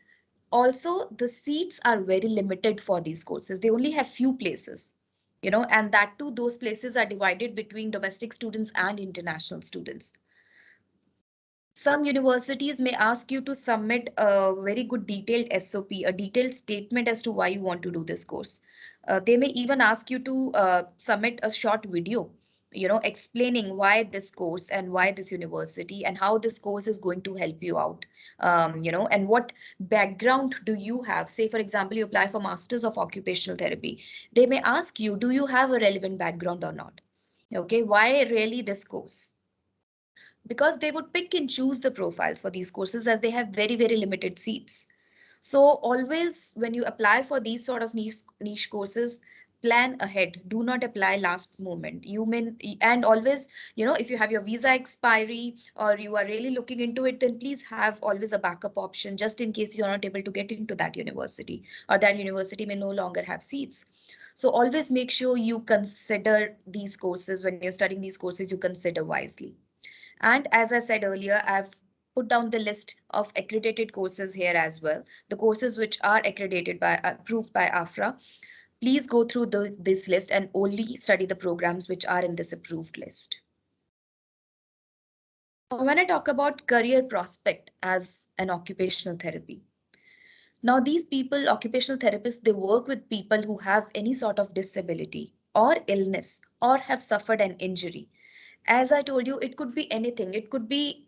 also the seats are very limited for these courses. They only have few places, and that too, those places are divided between domestic students and international students. Some universities may ask you to submit a very good detailed SOP, a detailed statement as to why you want to do this course. They may even ask you to submit a short video, explaining why this course and why this university and how this course is going to help you out. And what background do you have? Say, for example, you apply for Masters of Occupational Therapy. They may ask you, do you have a relevant background or not? Okay, why really this course? Because they would pick and choose the profiles for these courses as they have very, very limited seats. So always when you apply for these sort of niche courses, plan ahead. Do not apply last moment. You may, and always, if you have your visa expiry or you are really looking into it, then please have always a backup option just in case you're not able to get into that university, or that university may no longer have seats. So always make sure you consider these courses. When you're studying these courses, you consider wisely. And as I said earlier, I've put down the list of accredited courses here as well. The courses which are accredited by, approved by AFRA. Please go through this list and only study the programs which are in this approved list. Now, when I talk about career prospect as an occupational therapy, now these people, occupational therapists, they work with people who have any sort of disability or illness or have suffered an injury. As I told you, it could be anything. It could be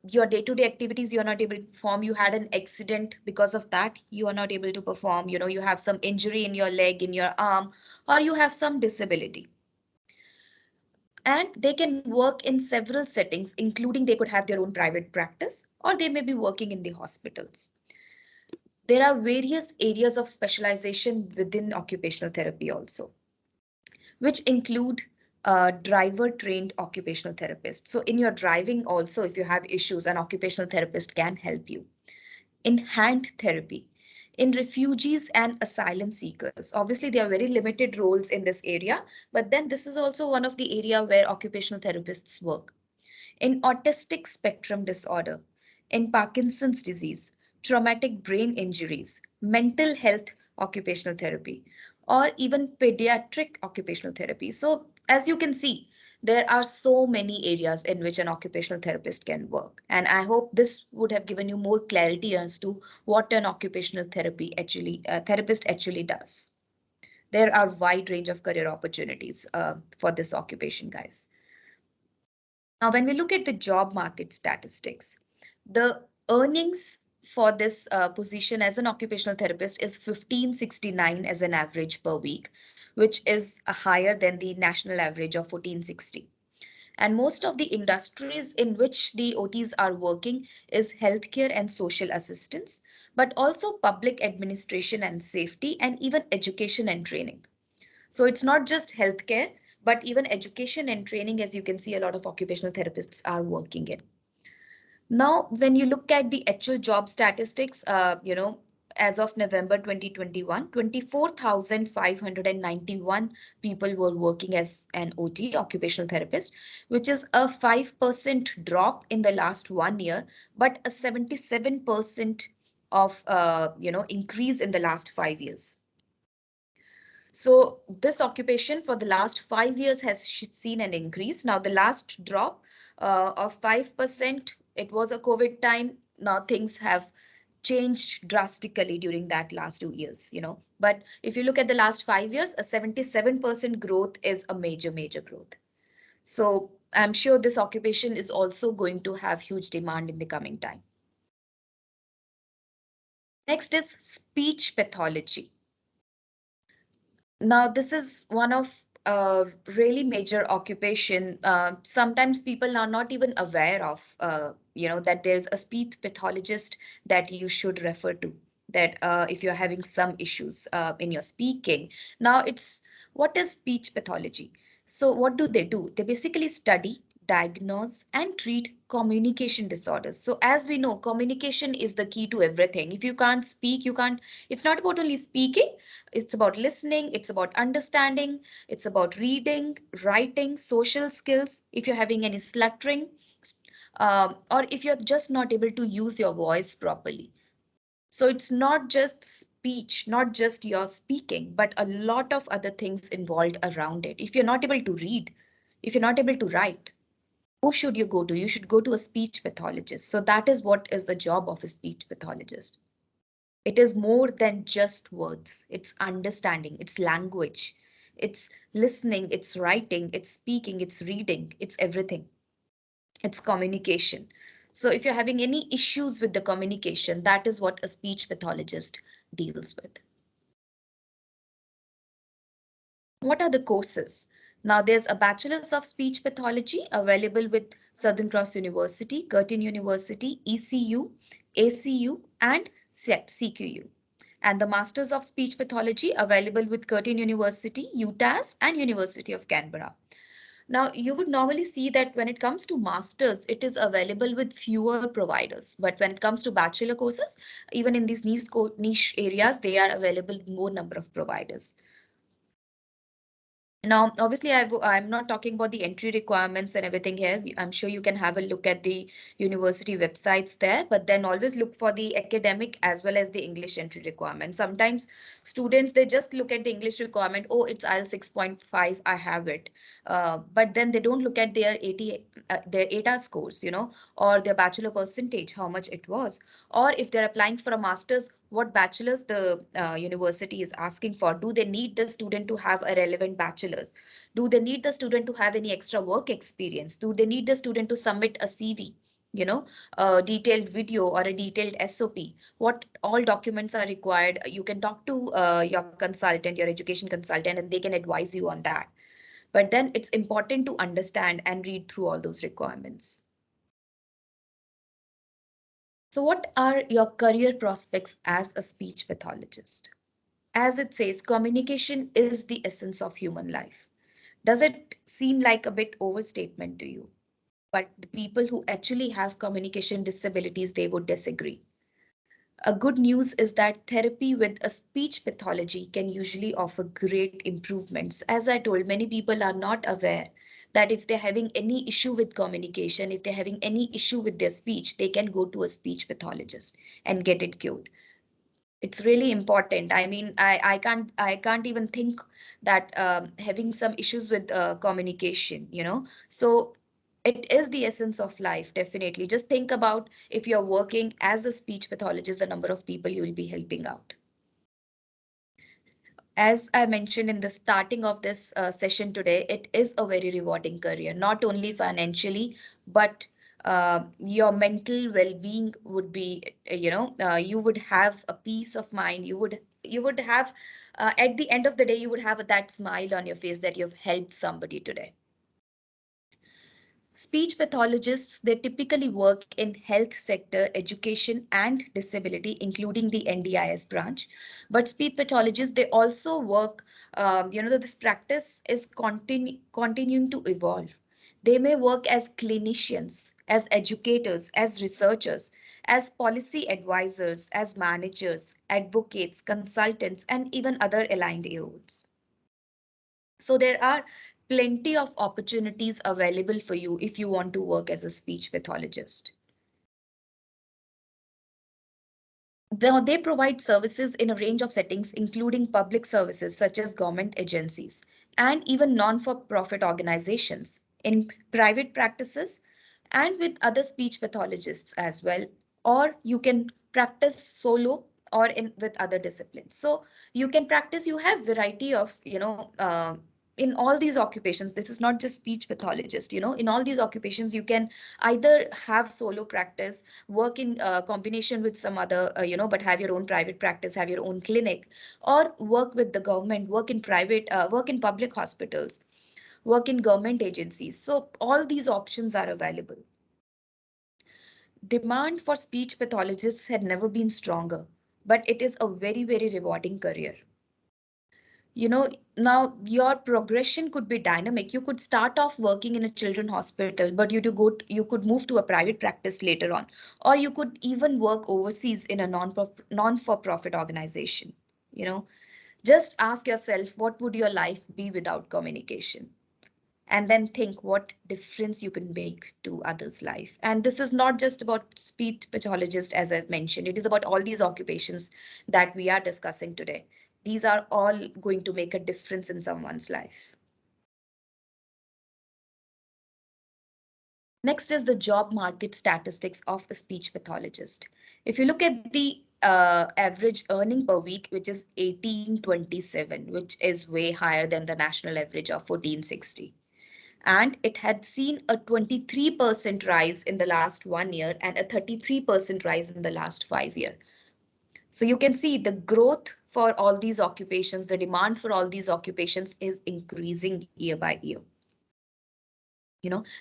your day-to-day activities you're not able to perform. You had an accident, because of that you are not able to perform. You have some injury in your leg, in your arm, or you have some disability. And they can work in several settings, including they could have their own private practice, or they may be working in the hospitals. There are various areas of specialization within occupational therapy also, which include driver trained occupational therapist. So in your driving also, if you have issues, an occupational therapist can help you. In hand therapy, in refugees and asylum seekers. Obviously, there are very limited roles in this area, but then this is also one of the area where occupational therapists work. In autistic spectrum disorder, in Parkinson's disease, traumatic brain injuries, mental health occupational therapy, or even pediatric occupational therapy. So as you can see, there are so many areas in which an occupational therapist can work. And I hope this would have given you more clarity as to what an occupational therapist actually does. There are wide range of career opportunities for this occupation, guys. Now, when we look at the job market statistics, the earnings for this position as an occupational therapist is 1569 as an average per week, which is higher than the national average of 1460. And most of the industries in which the OTs are working is healthcare and social assistance, but also public administration and safety, and even education and training. So it's not just healthcare, but even education and training, as you can see, a lot of occupational therapists are working in. Now, when you look at the actual job statistics, as of November 2021, 24,591 people were working as an OT, occupational therapist, which is a 5% drop in the last 1 year, but a 77% of increase in the last 5 years. So this occupation for the last 5 years has seen an increase. Now the last drop of 5%, it was a COVID time. Now things have changed drastically during that last 2 years, But if you look at the last 5 years, a 77% growth is a major, major growth. So I'm sure this occupation is also going to have huge demand in the coming time. Next is speech pathology. Now, this is one of really major occupation. Sometimes people are not even aware of, that there's a speech pathologist that you should refer to. That if you're having some issues in your speaking. Now, what is speech pathology? So, what do? They basically study, diagnose, and treat communication disorders. So, as we know, communication is the key to everything. If you can't speak, you can't. It's not about only speaking, it's about listening, it's about understanding, it's about reading, writing, social skills. If you're having any sluttering, or if you're just not able to use your voice properly. So it's not just speech, not just your speaking, but a lot of other things involved around it. If you're not able to read, if you're not able to write, who should you go to? You should go to a speech pathologist. So that is what is the job of a speech pathologist. It is more than just words. It's understanding, it's language, it's listening, it's writing, it's speaking, it's reading, it's everything. It's communication. So if you're having any issues with the communication, that is what a speech pathologist deals with. What are the courses? Now there's a Bachelors of Speech Pathology available with Southern Cross University, Curtin University, ECU, ACU, and CQU. And the Masters of Speech Pathology available with Curtin University, UTAS, and University of Canberra. Now, you would normally see that when it comes to masters, it is available with fewer providers. But when it comes to bachelor courses, even in these niche areas, they are available with more number of providers. Now, obviously, I'm not talking about the entry requirements and everything here. I'm sure you can have a look at the university websites there, but then always look for the academic as well as the English entry requirement. Sometimes students, they just look at the English requirement. Oh, it's IELTS 6.5, I have it. But then they don't look at their their ATA scores, or their bachelor percentage, how much it was. Or if they're applying for a master's, what bachelor's the university is asking for. Do they need the student to have a relevant bachelor's? Do they need the student to have any extra work experience? Do they need the student to submit a CV? A detailed video or a detailed SOP? What all documents are required? You can talk to your consultant, your education consultant, and they can advise you on that. But then it's important to understand and read through all those requirements. So what are your career prospects as a speech pathologist? As it says, communication is the essence of human life. Does it seem like a bit overstatement to you? But the people who actually have communication disabilities, they would disagree. A good news is that therapy with a speech pathology can usually offer great improvements. As I told, many people are not aware that if they're having any issue with communication, if they're having any issue with their speech, they can go to a speech pathologist and get it cured. It's really important. I mean, I can't even think that having some issues with communication, so it is the essence of life. Definitely just think about if you're working as a speech pathologist, the number of people you will be helping out. As I mentioned in the starting of this session today, it is a very rewarding career, not only financially, but your mental well-being would be, you would have a peace of mind. You would have, at the end of the day, you would have that smile on your face that you've helped somebody today. Speech pathologists, they typically work in health sector, education, and disability, including the NDIS branch. But speech pathologists, they also work, this practice is continuing to evolve. They may work as clinicians, as educators, as researchers, as policy advisors, as managers, advocates, consultants, and even other aligned roles. So there are plenty of opportunities available for you if you want to work as a speech pathologist. They provide services in a range of settings, including public services such as government agencies and even non-for-profit organizations, in private practices and with other speech pathologists as well. Or you can practice solo or in with other disciplines. So you can practice, you have variety of, in all these occupations. This is not just speech pathologist, in all these occupations, you can either have solo practice, work in combination with some other, but have your own private practice, have your own clinic, or work with the government, work in public hospitals, work in government agencies. So all these options are available. Demand for speech pathologists had never been stronger, but it is a very, very rewarding career. Now your progression could be dynamic. You could start off working in a children hospital, but you could move to a private practice later on, or you could even work overseas in a non-for-profit organization. You know, just ask yourself, what would your life be without communication? And then think what difference you can make to others' life. And this is not just about speech pathologist, as I mentioned, it is about all these occupations that we are discussing today. These are all going to make a difference in someone's life. Next is the job market statistics of a speech pathologist. If you look at the average earning per week, which is 1827, which is way higher than the national average of 1460. And it had seen a 23% rise in the last 1 year and a 33% rise in the last 5 years. So you can see the growth for all these occupations, the demand for all these occupations is increasing year by year.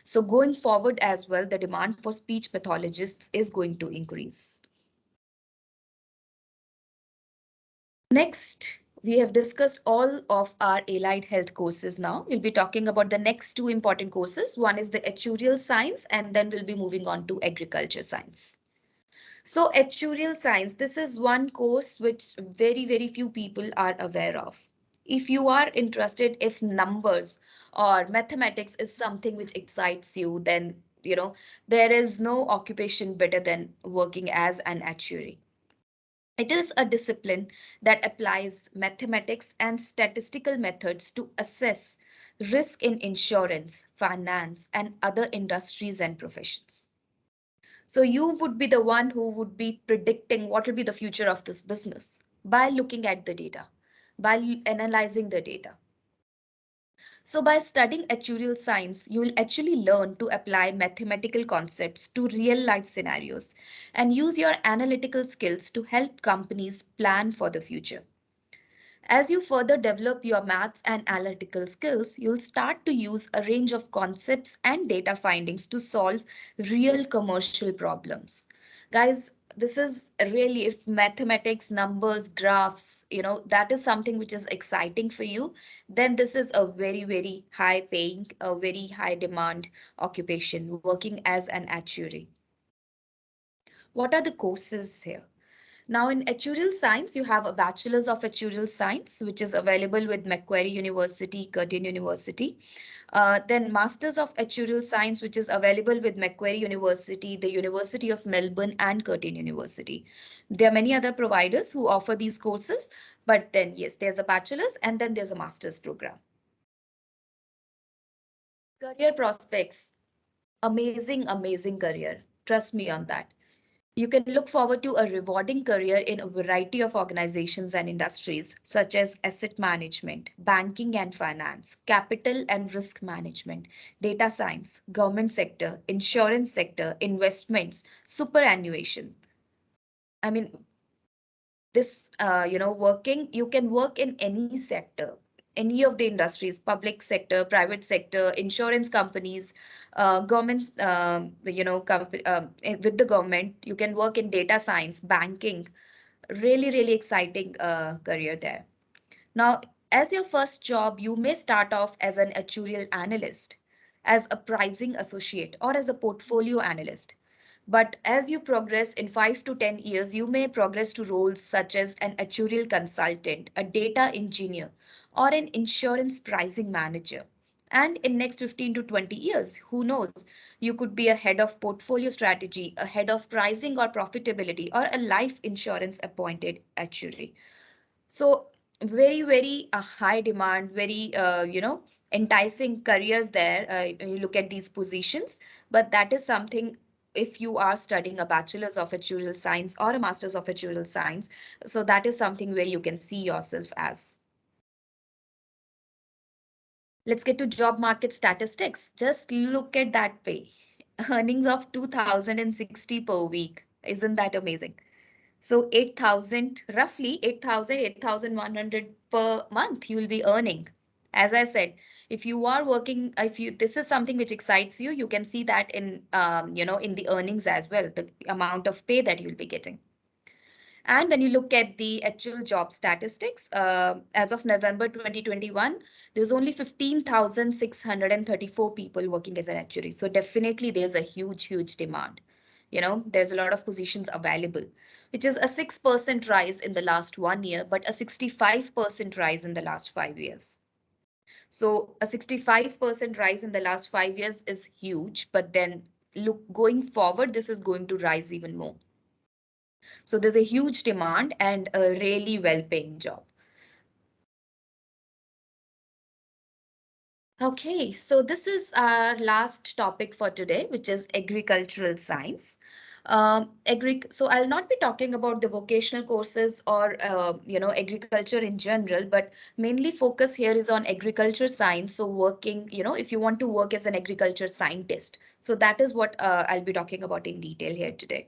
So going forward as well, the demand for speech pathologists is going to increase. Next, we have discussed all of our allied health courses. Now we'll be talking about the next two important courses. One is the Actuarial Science, and then we'll be moving on to Agriculture Science. So Actuarial Science, this is one course which very, very few people are aware of. If you are interested, if numbers or mathematics is something which excites you, then there is no occupation better than working as an actuary. It is a discipline that applies mathematics and statistical methods to assess risk in insurance, finance, and other industries and professions. So you would be the one who would be predicting what will be the future of this business by looking at the data, by analyzing the data. So by studying actuarial science, you will actually learn to apply mathematical concepts to real life scenarios and use your analytical skills to help companies plan for the future. As you further develop your maths and analytical skills, you'll start to use a range of concepts and data findings to solve real commercial problems. Guys, this is really, if mathematics, numbers, graphs, that is something which is exciting for you, then this is a very, very high paying, a very high demand occupation, working as an actuary. What are the courses here? Now in Actuarial Science, you have a Bachelors of Actuarial Science, which is available with Macquarie University, Curtin University. Then Masters of Actuarial Science, which is available with Macquarie University, the University of Melbourne, and Curtin University. There are many other providers who offer these courses, but then yes, there's a bachelor's and then there's a master's program. Career prospects, amazing, amazing career. Trust me on that. You can look forward to a rewarding career in a variety of organizations and industries, such as asset management, banking and finance, capital and risk management, data science, government sector, insurance sector, investments, superannuation. I mean, this, you can work in any sector, any of the industries, public sector, private sector, insurance companies, government, with the government. You can work in data science, banking. Really, really exciting career there. Now, as your first job, you may start off as an actuarial analyst, as a pricing associate, or as a portfolio analyst. But as you progress in 5 to 10 years, you may progress to roles such as an actuarial consultant, a data engineer, or an insurance pricing manager. And in next 15 to 20 years, who knows, you could be a head of portfolio strategy, a head of pricing or profitability, or a life insurance appointed actuary. So very, very high demand, very, enticing careers there when you look at these positions. But that is something, if you are studying a bachelor's of actuarial science or a master's of actuarial science, so that is something where you can see yourself as. Let's get to job market statistics. Just look at that pay. Earnings of 2060 per week. Isn't that amazing? So 8,000, roughly 8,100 per month you will be earning. As I said, if you are working, if you this is something which excites you, you can see that in in the earnings as well, the amount of pay that you'll be getting. And when you look at the actual job statistics, as of November 2021, there was only 15,634 people working as an actuary. So definitely there's a huge, huge demand. There's a lot of positions available, which is a 6% rise in the last 1 year, but a 65% rise in the last 5 years. So a 65% rise in the last 5 years is huge, but then look, going forward, this is going to rise even more. So there's a huge demand and a really well-paying job. Okay, so this is our last topic for today, which is agricultural science. So I'll not be talking about the vocational courses or agriculture in general, but mainly focus here is on agriculture science. So working, if you want to work as an agriculture scientist, so that is what I'll be talking about in detail here today.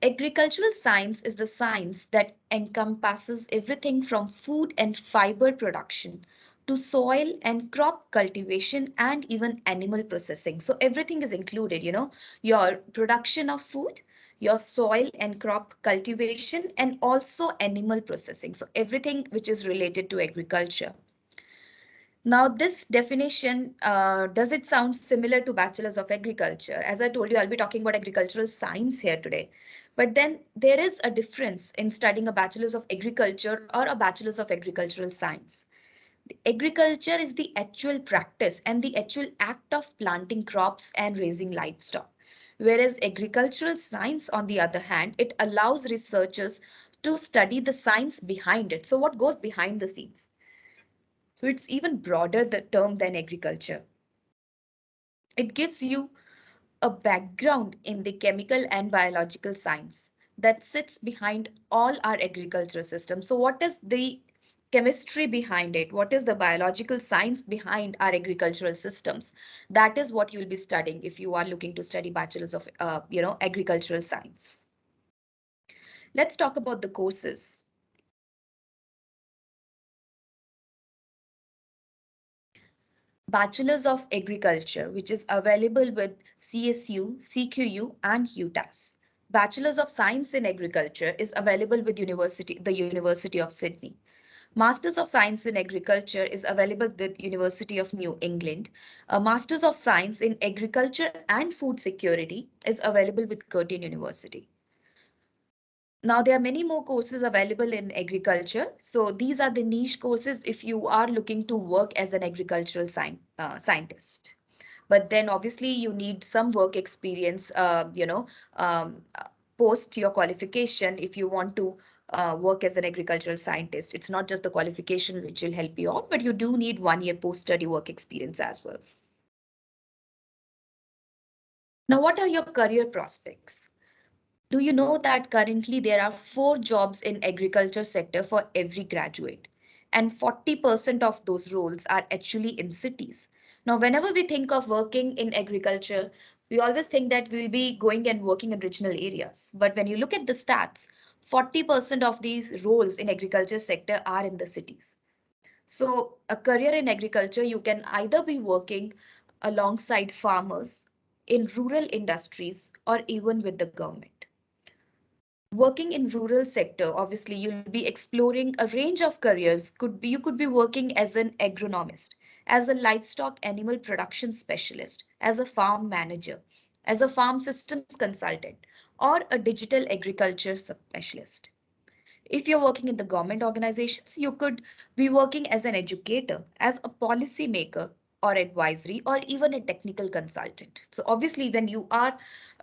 Agricultural science is the science that encompasses everything from food and fiber production to soil and crop cultivation and even animal processing. So everything is included, your production of food, your soil and crop cultivation, and also animal processing. So everything which is related to agriculture. Now, this definition, does it sound similar to Bachelors of Agriculture? As I told you, I'll be talking about agricultural science here today. But then there is a difference in studying a Bachelors of Agriculture or a Bachelors of Agricultural Science. Agriculture is the actual practice and the actual act of planting crops and raising livestock. Whereas agricultural science, on the other hand, it allows researchers to study the science behind it. So what goes behind the scenes? So it's even broader the term than agriculture. It gives you a background in the chemical and biological science that sits behind all our agriculture systems. So what is the chemistry behind it? What is the biological science behind our agricultural systems? That is what you'll be studying if you are looking to study bachelors of agricultural science. Let's talk about the courses. Bachelors of Agriculture, which is available with CSU, CQU, and UTAS. Bachelors of Science in Agriculture is available with the University of Sydney. Masters of Science in Agriculture is available with University of New England. A Masters of Science in Agriculture and Food Security is available with Curtin University. Now, there are many more courses available in agriculture. So these are the niche courses if you are looking to work as an agricultural scientist. But then obviously you need some work experience, um, post your qualification if you want to work as an agricultural scientist. It's not just the qualification which will help you out, but you do need 1 year post-study work experience as well. Now, what are your career prospects? Do you know that currently there are 4 jobs in agriculture sector for every graduate? And 40% of those roles are actually in cities. Now, whenever we think of working in agriculture, we always think that we'll be going and working in regional areas. But when you look at the stats, 40% of these roles in agriculture sector are in the cities. So a career in agriculture, you can either be working alongside farmers in rural industries or even with the government. Working in rural sector, obviously you'll be exploring a range of careers. You could be working as an agronomist, as a livestock animal production specialist, as a farm manager, as a farm systems consultant, or a digital agriculture specialist. If you're working in the government organizations, you could be working as an educator, as a policy maker or advisory, or even a technical consultant. So obviously, when you are,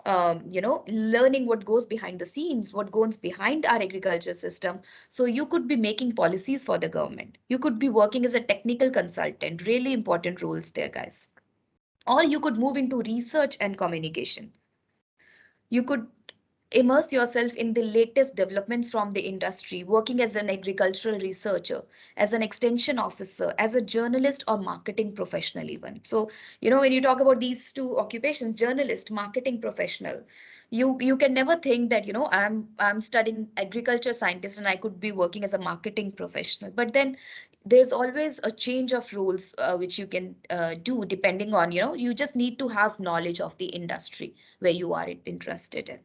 learning what goes behind the scenes, what goes behind our agriculture system, so you could be making policies for the government. You could be working as a technical consultant, really important roles there, guys. Or you could move into research and communication. You could immerse yourself in the latest developments from the industry, working as an agricultural researcher, as an extension officer, as a journalist or marketing professional even. So, when you talk about these two occupations, journalist, marketing professional, you can never think that, I'm studying agriculture scientist and I could be working as a marketing professional. But then there's always a change of roles which you can do depending on, you just need to have knowledge of the industry where you are interested in.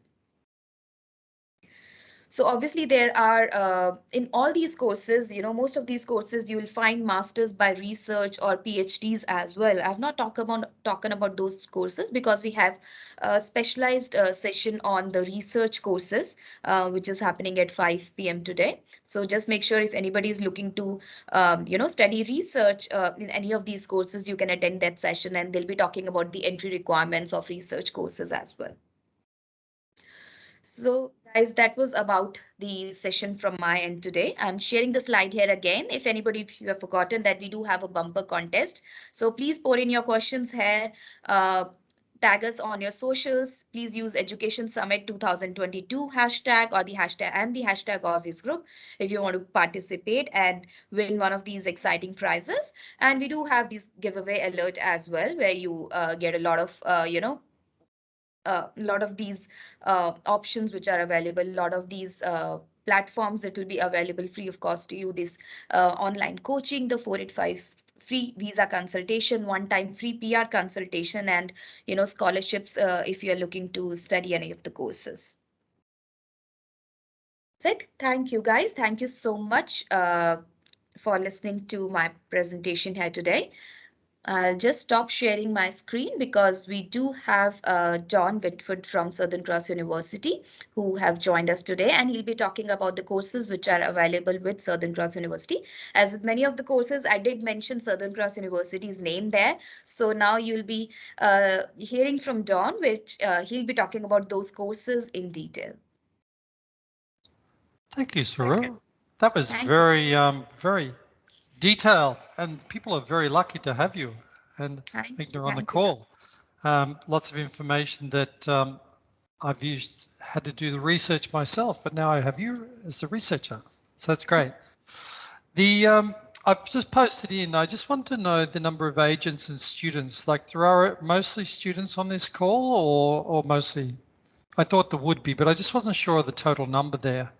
So obviously there are in all these courses, most of these courses you will find masters by research or PhDs as well. I've not talking about those courses because we have a specialized session on the research courses, which is happening at 5 p.m. today. So just make sure if anybody is looking to, study research in any of these courses, you can attend that session and they'll be talking about the entry requirements of research courses as well. So guys, that was about the session from my end today. I'm sharing the slide here again. If you have forgotten that we do have a bumper contest. So please pour in your questions here. Tag us on your socials. Please use Education Summit 2022 hashtag or the hashtag Aussizz group if you want to participate and win one of these exciting prizes. And we do have this giveaway alert as well, where you get a lot of, a lot of these options which are available, a lot of these platforms that will be available free of cost to you. This online coaching, the 485 free visa consultation, one-time free PR consultation, and scholarships if you're looking to study any of the courses. That's it. Thank you, guys. Thank you so much for listening to my presentation here today. I'll just stop sharing my screen because we do have John Whitford from Southern Cross University who have joined us today, and he'll be talking about the courses which are available with Southern Cross University. As with many of the courses, I did mention Southern Cross University's name there. So now you'll be hearing from John, which he'll be talking about those courses in detail. Thank you, Saru. That was very, very detailed, and people are very lucky to have you and Meghna on the call. Lots of information that I've had to do the research myself, but now I have you as the researcher. So that's great. I've just posted in, I just want to know the number of agents and students. Like, there are mostly students on this call or mostly? I thought there would be, but I just wasn't sure of the total number there.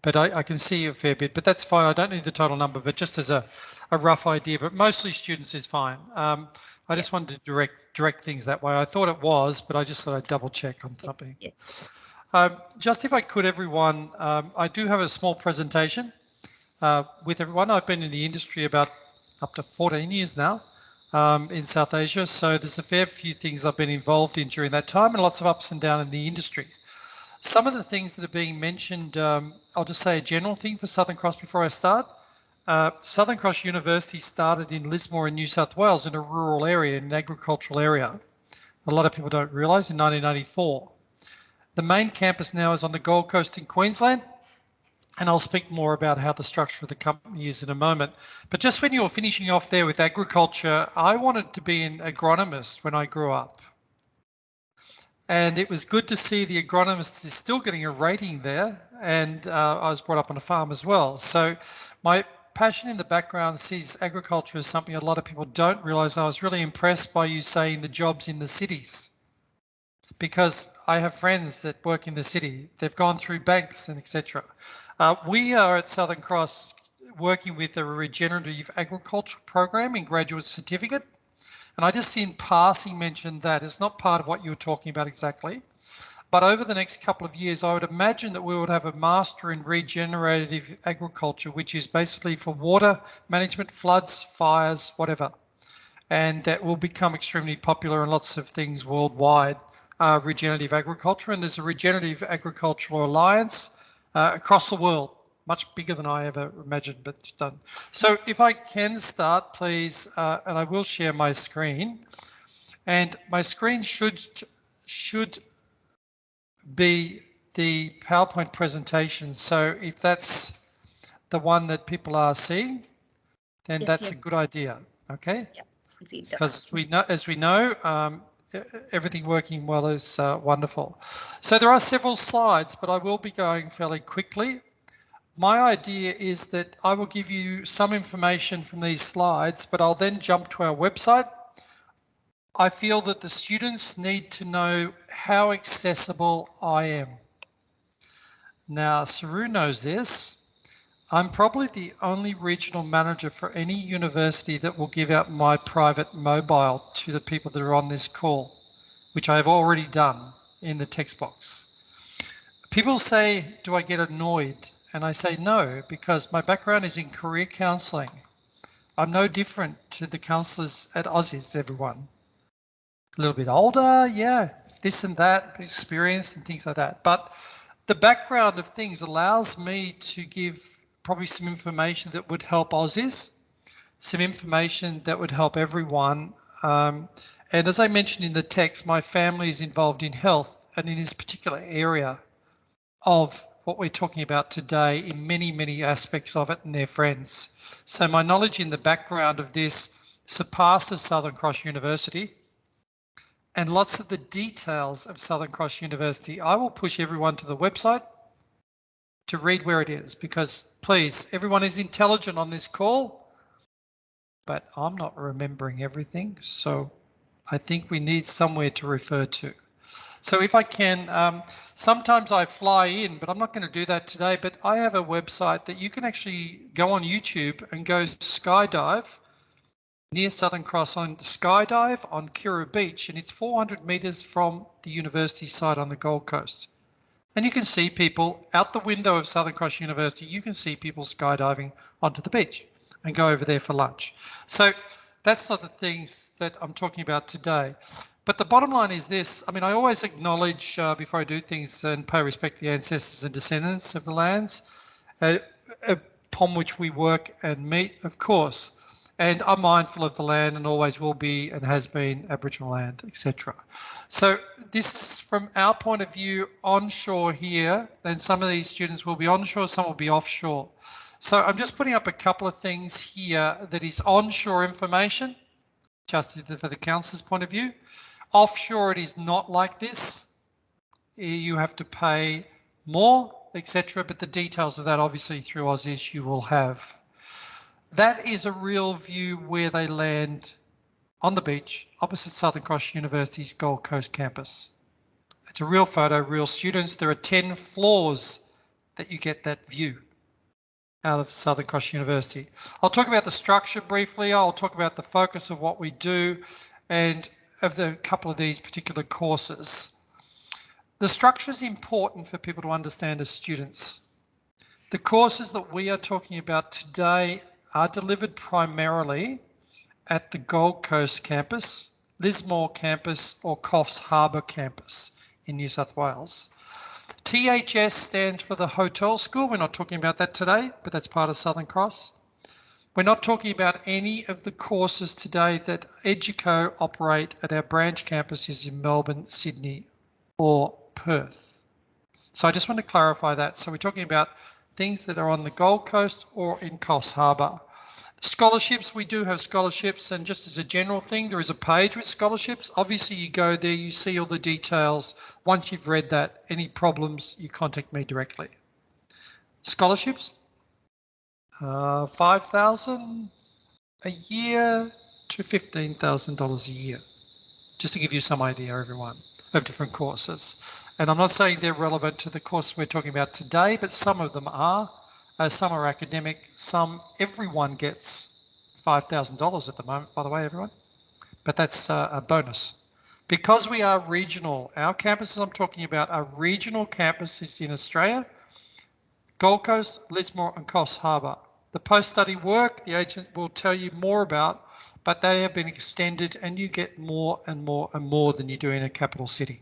But I can see a fair bit, but that's fine. I don't need the total number, but just as a rough idea, but mostly students is fine. I just wanted to direct things that way. I thought it was, but I just thought I'd double check on something. Just if I could, everyone, I do have a small presentation with everyone. I've been in the industry about up to 14 years now in South Asia. So there's a fair few things I've been involved in during that time and lots of ups and downs in the industry. Some of the things that are being mentioned, I'll just say a general thing for Southern Cross before I start. Southern Cross University started in Lismore in New South Wales in a rural area, in an agricultural area. A lot of people don't realise, in 1994. The main campus now is on the Gold Coast in Queensland, and I'll speak more about how the structure of the company is in a moment. But just when you were finishing off there with agriculture, I wanted to be an agronomist when I grew up. And it was good to see the agronomist is still getting a rating there. And I was brought up on a farm as well. So my passion in the background sees agriculture as something a lot of people don't realise. I was really impressed by you saying the jobs in the cities, because I have friends that work in the city. They've gone through banks and etc. We are at Southern Cross working with a regenerative agriculture program in graduate certificate. And I just in passing mentioned that. It's not part of what you were talking about exactly. But over the next couple of years, I would imagine that we would have a master in regenerative agriculture, which is basically for water management, floods, fires, whatever. And that will become extremely popular in lots of things worldwide. regenerative agriculture, and there's a regenerative agricultural alliance across the world, much bigger than I ever imagined, but it's done. So if I can start, please, and I will share my screen, and my screen should be the PowerPoint presentation. So if that's the one that people are seeing, then Yes, that's yes. a good idea. Okay. Yeah, Because we know, as we know, everything working well is wonderful. So there are several slides, but I will be going fairly quickly. My idea is that I will give you some information from these slides, but I'll then jump to our website. I feel that the students need to know how accessible I am. Now, Saru knows this. I'm probably the only regional manager for any university that will give out my private mobile to the people that are on this call, which I have already done in the text box. People say, do I get annoyed? And I say no, because my background is in career counselling. I'm no different to the counsellors at Aussizz, everyone. A little bit older, yeah, this and that, experience and things like that. But the background of things allows me to give probably some information that would help Aussizz, some information that would help everyone. And as I mentioned in the text, my family is involved in health and in this particular area of what we're talking about today in many, many aspects of it and their friends. So my knowledge in the background of this surpasses Southern Cross University and lots of the details of Southern Cross University. I will push everyone to the website to read where it is, because please, everyone is intelligent on this call, but I'm not remembering everything. So I think we need somewhere to refer to. So if I can, sometimes I fly in, but I'm not going to do that today, but I have a website that you can actually go on YouTube and go skydive near Southern Cross on skydive on 𝐬𝐸𝐻 Beach, and it's 400 metres from the university site on the Gold Coast. And you can see people out the window of Southern Cross University, you can see people skydiving onto the beach and go over there for lunch. So that's not the things that I'm talking about today. But the bottom line is this. I mean, I always acknowledge before I do things and pay respect to the ancestors and descendants of the lands upon which we work and meet, of course. And I'm mindful of the land and always will be and has been Aboriginal land, etc. So this, from our point of view, onshore here, and some of these students will be onshore, some will be offshore. So I'm just putting up a couple of things here that is onshore information, just for the counsellor's point of view. Offshore, it is not like this. You have to pay more, etc. But the details of that, obviously, through Aussizz, you will have. That is a real view where they land on the beach opposite Southern Cross University's Gold Coast campus. It's a real photo, real students. There are 10 floors that you get that view out of Southern Cross University. I'll talk about the structure briefly. I'll talk about the focus of what we do and of the couple of these particular courses. The structure is important for people to understand as students. The courses that we are talking about today are delivered primarily at the Gold Coast campus, Lismore campus, or Coffs Harbour campus in New South Wales. THS stands for the Hotel School. We're not talking about that today, but that's part of Southern Cross. We're not talking about any of the courses today that 𝐬𝐸𝐿 operate at our branch campuses in Melbourne, Sydney, or Perth. So I just want to clarify that. So we're talking about things that are on the Gold Coast or in Coffs Harbour. Scholarships, we do have scholarships, and just as a general thing, there is a page with scholarships. Obviously, you go there, you see all the details. Once you've read that, any problems, you contact me directly. Scholarships, $5,000 a year to $15,000 a year, just to give you some idea, everyone, of different courses. And I'm not saying they're relevant to the course we're talking about today, but some of them are. Some are academic, everyone gets $5,000 at the moment, by the way, everyone. But that's a bonus. Because we are regional, our campuses I'm talking about are regional campuses in Australia, Gold Coast, Lismore and Coffs Harbour. The post-study work, the agent will tell you more about, but they have been extended and you get more and more and more than you do in a capital city.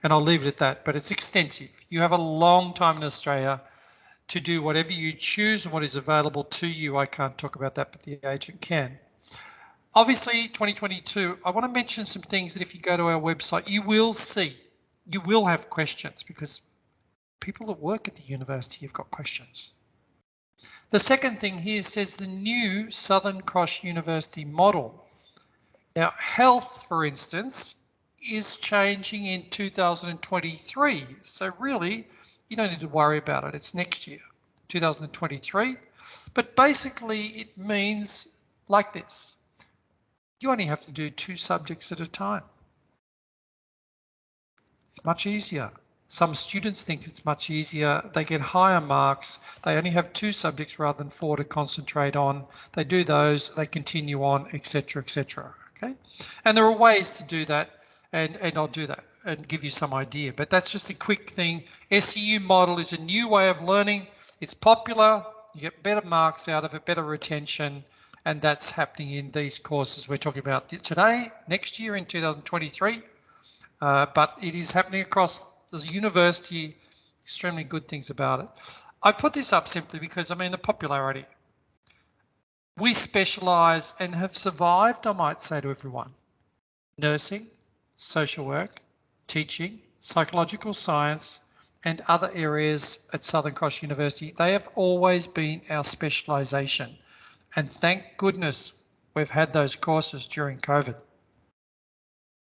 And I'll leave it at that, but it's extensive. You have a long time in Australia to do whatever you choose and what is available to you. I can't talk about that, but the agent can. Obviously, 2022, I want to mention some things that if you go to our website, you will see, you will have questions because people that work at the university have got questions. The second thing here says the new Southern Cross University model. Now, health, for instance, is changing in 2023. So really, you don't need to worry about it. It's next year, 2023. But basically, it means like this. You only have to do 2 subjects at a time. It's much easier. Some students think it's much easier. They get higher marks. They only have 2 subjects rather than 4 to concentrate on. They do those, they continue on, etc., etc. Okay, and there are ways to do that, and I'll do that and give you some idea. But that's just a quick thing. SCU model is a new way of learning. It's popular. You get better marks out of it, better retention, and that's happening in these courses we're talking about today, next year in 2023. But it is happening across the university. Extremely good things about it. I put this up simply because, I mean, the popularity. We specialise and have survived, I might say to everyone. Nursing, social work, teaching, psychological science, and other areas at Southern Cross University, they have always been our specialisation. And thank goodness we've had those courses during COVID.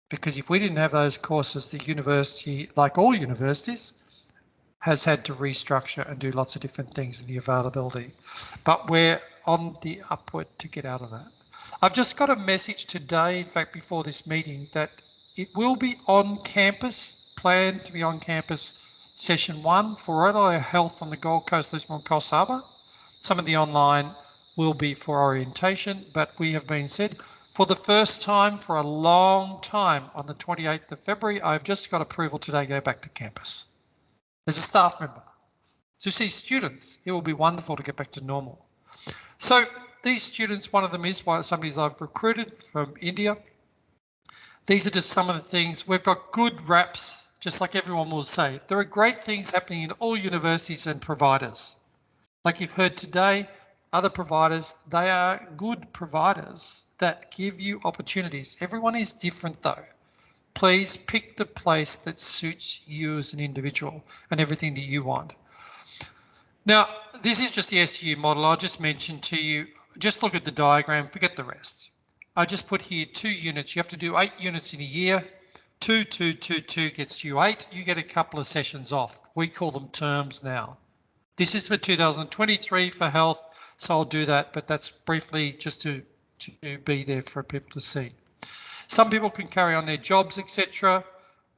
Because if we didn't have those courses, the university, like all universities, has had to restructure and do lots of different things in the availability. But we're on the upward to get out of that. I've just got a message today, in fact, before this meeting, that it will be on campus, planned to be on campus, session 1 for Australia Health on the Gold Coast, Lismore, Coffs Harbour. Some of the online will be for orientation, but we have been said, for the first time for a long time, on the 28th of February, I've just got approval today to go back to campus. As a staff member. To see students, it will be wonderful to get back to normal. So these students, one of them is somebody I've recruited from India. These are just some of the things. We've got good raps, just like everyone will say. There are great things happening in all universities and providers. Like you've heard today, other providers, they are good providers that give you opportunities. Everyone is different though. Please pick the place that suits you as an individual and everything that you want. Now, this is just the SU model. I'll just mention to you, just look at the diagram, forget the rest. I just put here 2 units. You have to do 8 units in a year. 2, 2, 2, 2 gets you 8. You get a couple of sessions off. We call them terms now. This is for 2023 for health, so I'll do that, but that's briefly just to be there for people to see. Some people can carry on their jobs, etc.,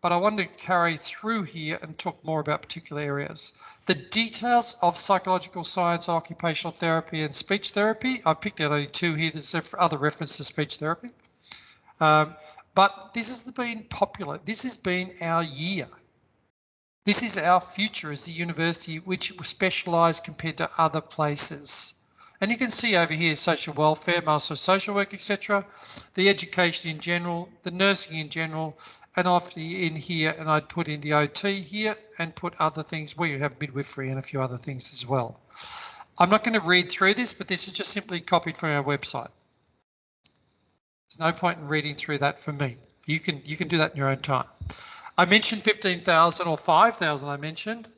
but I wanted to carry through here and talk more about particular areas. The details of psychological science, occupational therapy, and speech therapy. I've picked out only 2 here. There's other reference to speech therapy. But this has been popular. This has been our year. This is our future as the university, which specialise compared to other places. And you can see over here, social welfare, master of social work, etc., the education in general, the nursing in general, and off in here, and I'd put in the OT here and put other things where you have midwifery and a few other things as well. I'm not going to read through this, but this is just simply copied from our website. There's no point in reading through that for me. You can do that in your own time. I mentioned 15,000 or 5,000 I mentioned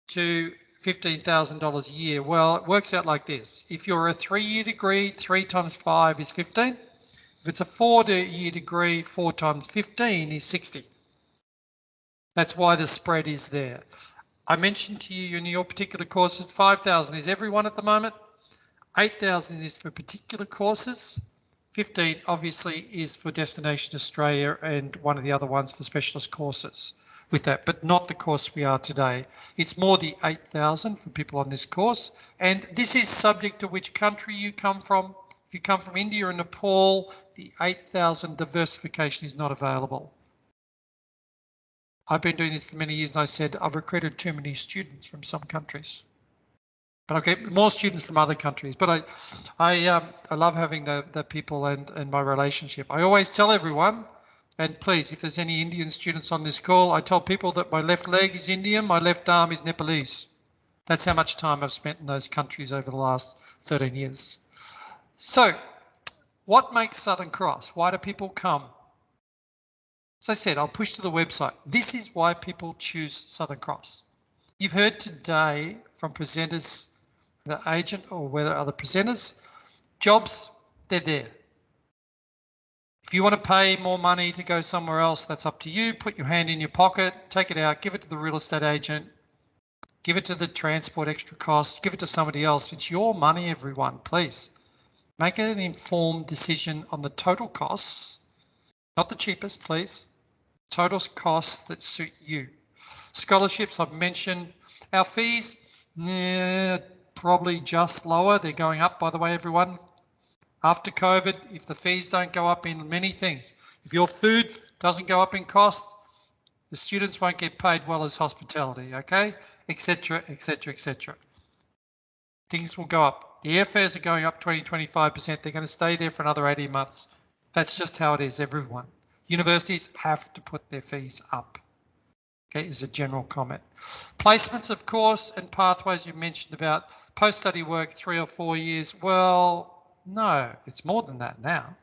to $15,000 a year. Well, it works out like this. If you're a 3-year degree, 3 times 5 is 15. If it's a 4-year degree, 4 times 15 is 60. That's why the spread is there. I mentioned to you in your particular courses, 5,000 is everyone at the moment. 8,000 is for particular courses. 15 obviously is for Destination Australia and one of the other ones for specialist courses with that, but not the course we are today. It's more the 8,000 for people on this course. And this is subject to which country you come from. If you come from India or Nepal, the 8,000 diversification is not available. I've been doing this for many years and I said I've recruited too many students from some countries. But I get more students from other countries. But I love having the people and my relationship. I always tell everyone, And please, if there's any Indian students on this call, I tell people that my left leg is Indian, my left arm is Nepalese. That's how much time I've spent in those countries over the last 13 years. So, what makes Southern Cross? Why do people come? As I said, I'll push to the website. This is why people choose Southern Cross. You've heard today from presenters, the agent or whether other presenters, jobs, they're there. If you want to pay more money to go somewhere else, that's up to you. Put your hand in your pocket, take it out, give it to the real estate agent, give it to the transport extra costs, give it to somebody else. It's your money, everyone, please. Make an informed decision on the total costs, not the cheapest, please. Total costs that suit you. Scholarships, I've mentioned. Our fees, probably just lower. They're going up, by the way, everyone. After COVID, if the fees don't go up in many things, if your food doesn't go up in cost, the students won't get paid well as hospitality, okay? Etc, etc, etc. Things will go up. The airfares are going up 20, 25%. They're going to stay there for another 18 months. That's just how it is, everyone. Universities have to put their fees up. Okay, is a general comment. Placements, of course, and pathways you mentioned about post-study work, 3 or 4 years. Well, no, it's more than that now.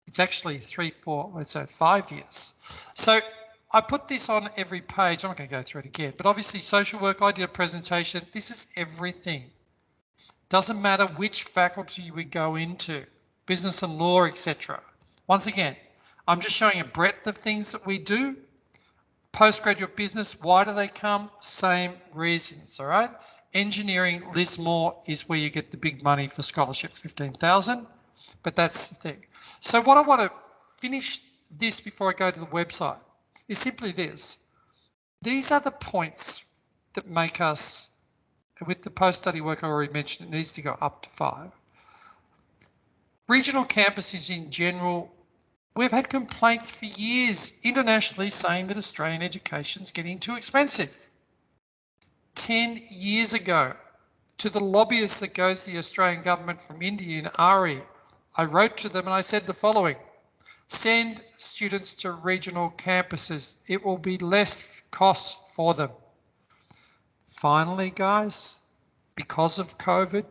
It's actually 3, 4, so 5 years. So I put this on every page. I'm not going to go through it again, but obviously social work, I did a presentation. This is everything. Doesn't matter which faculty we go into, business and law, etc. Once again, I'm just showing a breadth of things that we do. Postgraduate business, why do they come? Same reasons, all right? Engineering, Lismore is where you get the big money for scholarships, 15,000, but that's the thing. So what I want to finish this before I go to the website is simply this. These are the points that make us, with the post-study work I already mentioned, it needs to go up to 5. Regional campuses in general, we've had complaints for years internationally saying that Australian education is getting too expensive. 10 years ago, to the lobbyists that goes to the Australian government from India in ARI, I wrote to them and I said the following: send students to regional campuses. It will be less cost for them. Finally, guys, because of COVID,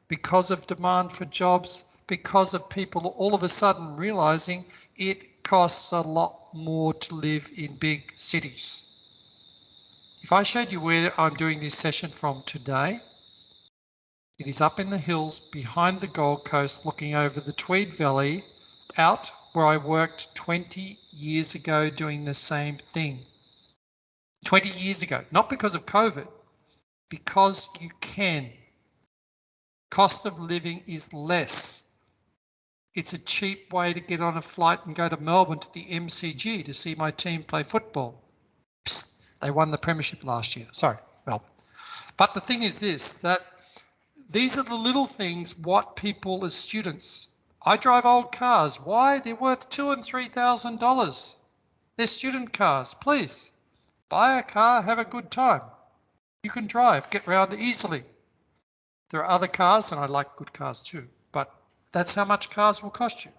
because of demand for jobs, because of people all of a sudden realizing it costs a lot more to live in big cities. If I showed you where I'm doing this session from today, it is up in the hills behind the Gold Coast looking over the Tweed Valley out where I worked 20 years ago doing the same thing. 20 years ago, not because of COVID, because you can. Cost of living is less. It's a cheap way to get on a flight and go to Melbourne to the MCG to see my team play football. Psst, they won the premiership last year. Sorry, Melbourne. But the thing is this, that these are the little things what people as students. I drive old cars. Why? They're worth $2,000 and $3,000. They're student cars. Please, buy a car, have a good time. You can drive, get around easily. There are other cars, and I like good cars too, but that's how much cars will cost you.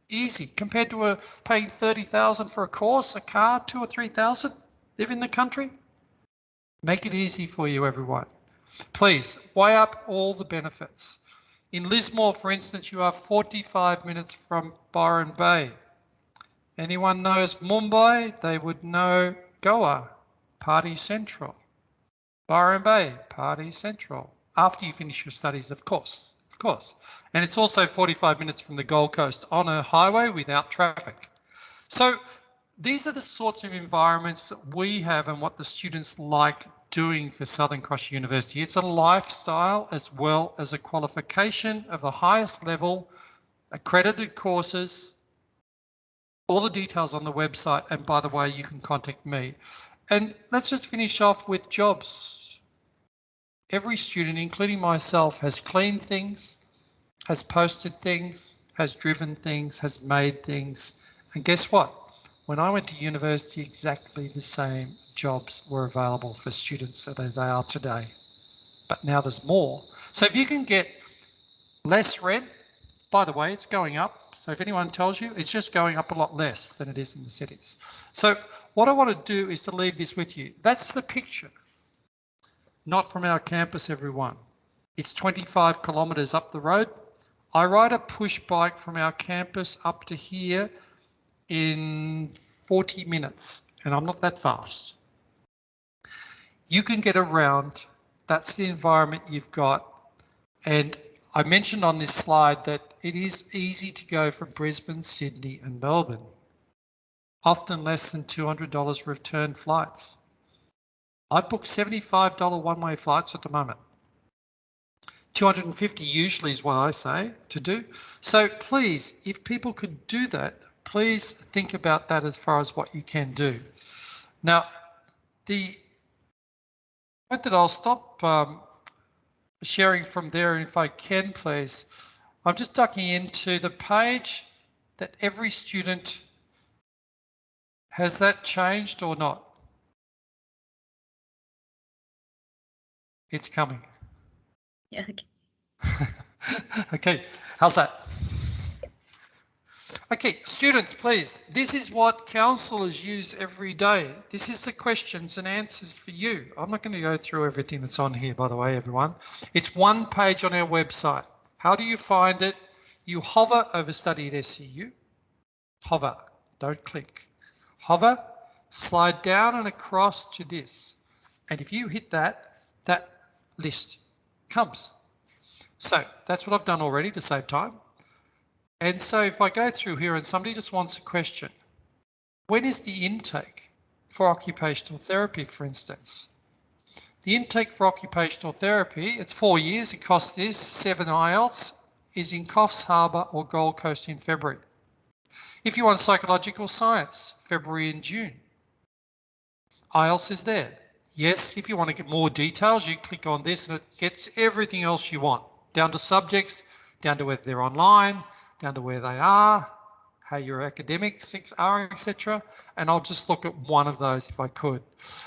Easy, compared to paying $30,000 for a course, a car, $2,000 or $3,000, live in the country. Make it easy for you, everyone. Please, weigh up all the benefits. In Lismore, for instance, you are 45 minutes from Byron Bay. Anyone knows Mumbai, they would know Goa, Party Central. Byron Bay, Party Central. After you finish your studies, of course. And it's also 45 minutes from the Gold Coast on a highway without traffic. So these are the sorts of environments that we have and what the students like doing for Southern Cross University. It's a lifestyle as well as a qualification of the highest level, accredited courses, all the details on the website. And by the way, you can contact me. And let's just finish off with jobs. Every student, including myself, has cleaned things, has posted things, has driven things, has made things. And guess what? When I went to university, exactly the same jobs were available for students as they are today. But now there's more. So if you can get less rent, by the way, it's going up. So if anyone tells you, it's just going up a lot less than it is in the cities. So what I want to do is to leave this with you. That's the picture. Not from our campus, everyone. It's 25 kilometres up the road. I ride a push bike from our campus up to here in 40 minutes, and I'm not that fast. You can get around. That's the environment you've got. And I mentioned on this slide that it is easy to go from Brisbane, Sydney and Melbourne. Often less than $200 return flights. I've booked $75 one-way flights at the moment. $250 usually is what I say to do. So please, if people could do that, please think about that as far as what you can do. Now, the point that I'll stop sharing from there, if I can please, I'm just ducking into the page that every student, has that changed or not? It's coming. Yeah, okay. Okay, how's that? Okay, students, please, this is what counsellors use every day. This is the questions and answers for you. I'm not going to go through everything that's on here, by the way, everyone. It's one page on our website. How do you find it? You hover over Study at SCU. Hover, don't click. Hover, slide down and across to this. And if you hit that, that list comes. So that's what I've done already to save time. And so if I go through here and somebody just wants a question, when is the intake for occupational therapy, for instance? The intake for occupational therapy, it's 4 years, it costs this, 7 IELTS, is in Coffs Harbour or Gold Coast in February. If you want psychological science, February and June. IELTS is there. Yes, if you want to get more details, you click on this and it gets everything else you want, down to subjects, down to whether they're online, down to where they are, how your academics are, etc. And I'll just look at one of those if I could.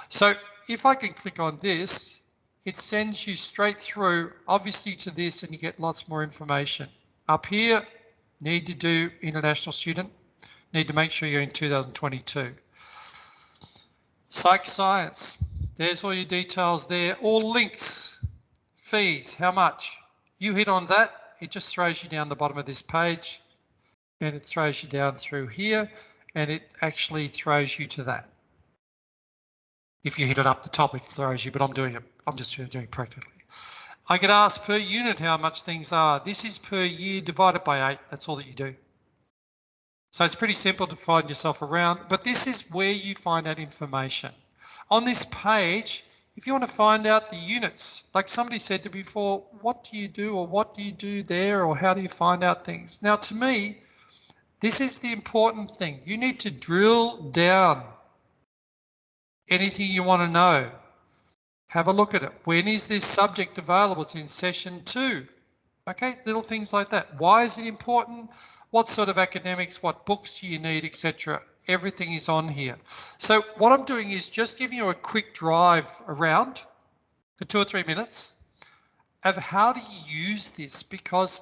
So if I can click on this, it sends you straight through, obviously, to this, and you get lots more information. Up here, need to do international student, need to make sure you're in 2022. Psych science, there's all your details there, all links, fees, how much. You hit on that, it just throws you down the bottom of this page and it throws you down through here and it actually throws you to that. If you hit it up the top, it throws you, but I'm just doing it practically. I get asked per unit how much things are. This is per year divided by 8, that's all that you do. So it's pretty simple to find yourself around, but this is where you find out information. On this page, if you want to find out the units, like somebody said to me before, what do you do or what do you do there or how do you find out things? Now to me, this is the important thing. You need to drill down anything you want to know. Have a look at it. When is this subject available? It's in session 2. Okay, little things like that. Why is it important? What sort of academics, what books do you need, etc. Everything is on here. So what I'm doing is just giving you a quick drive around for 2 or 3 minutes of how to use this, because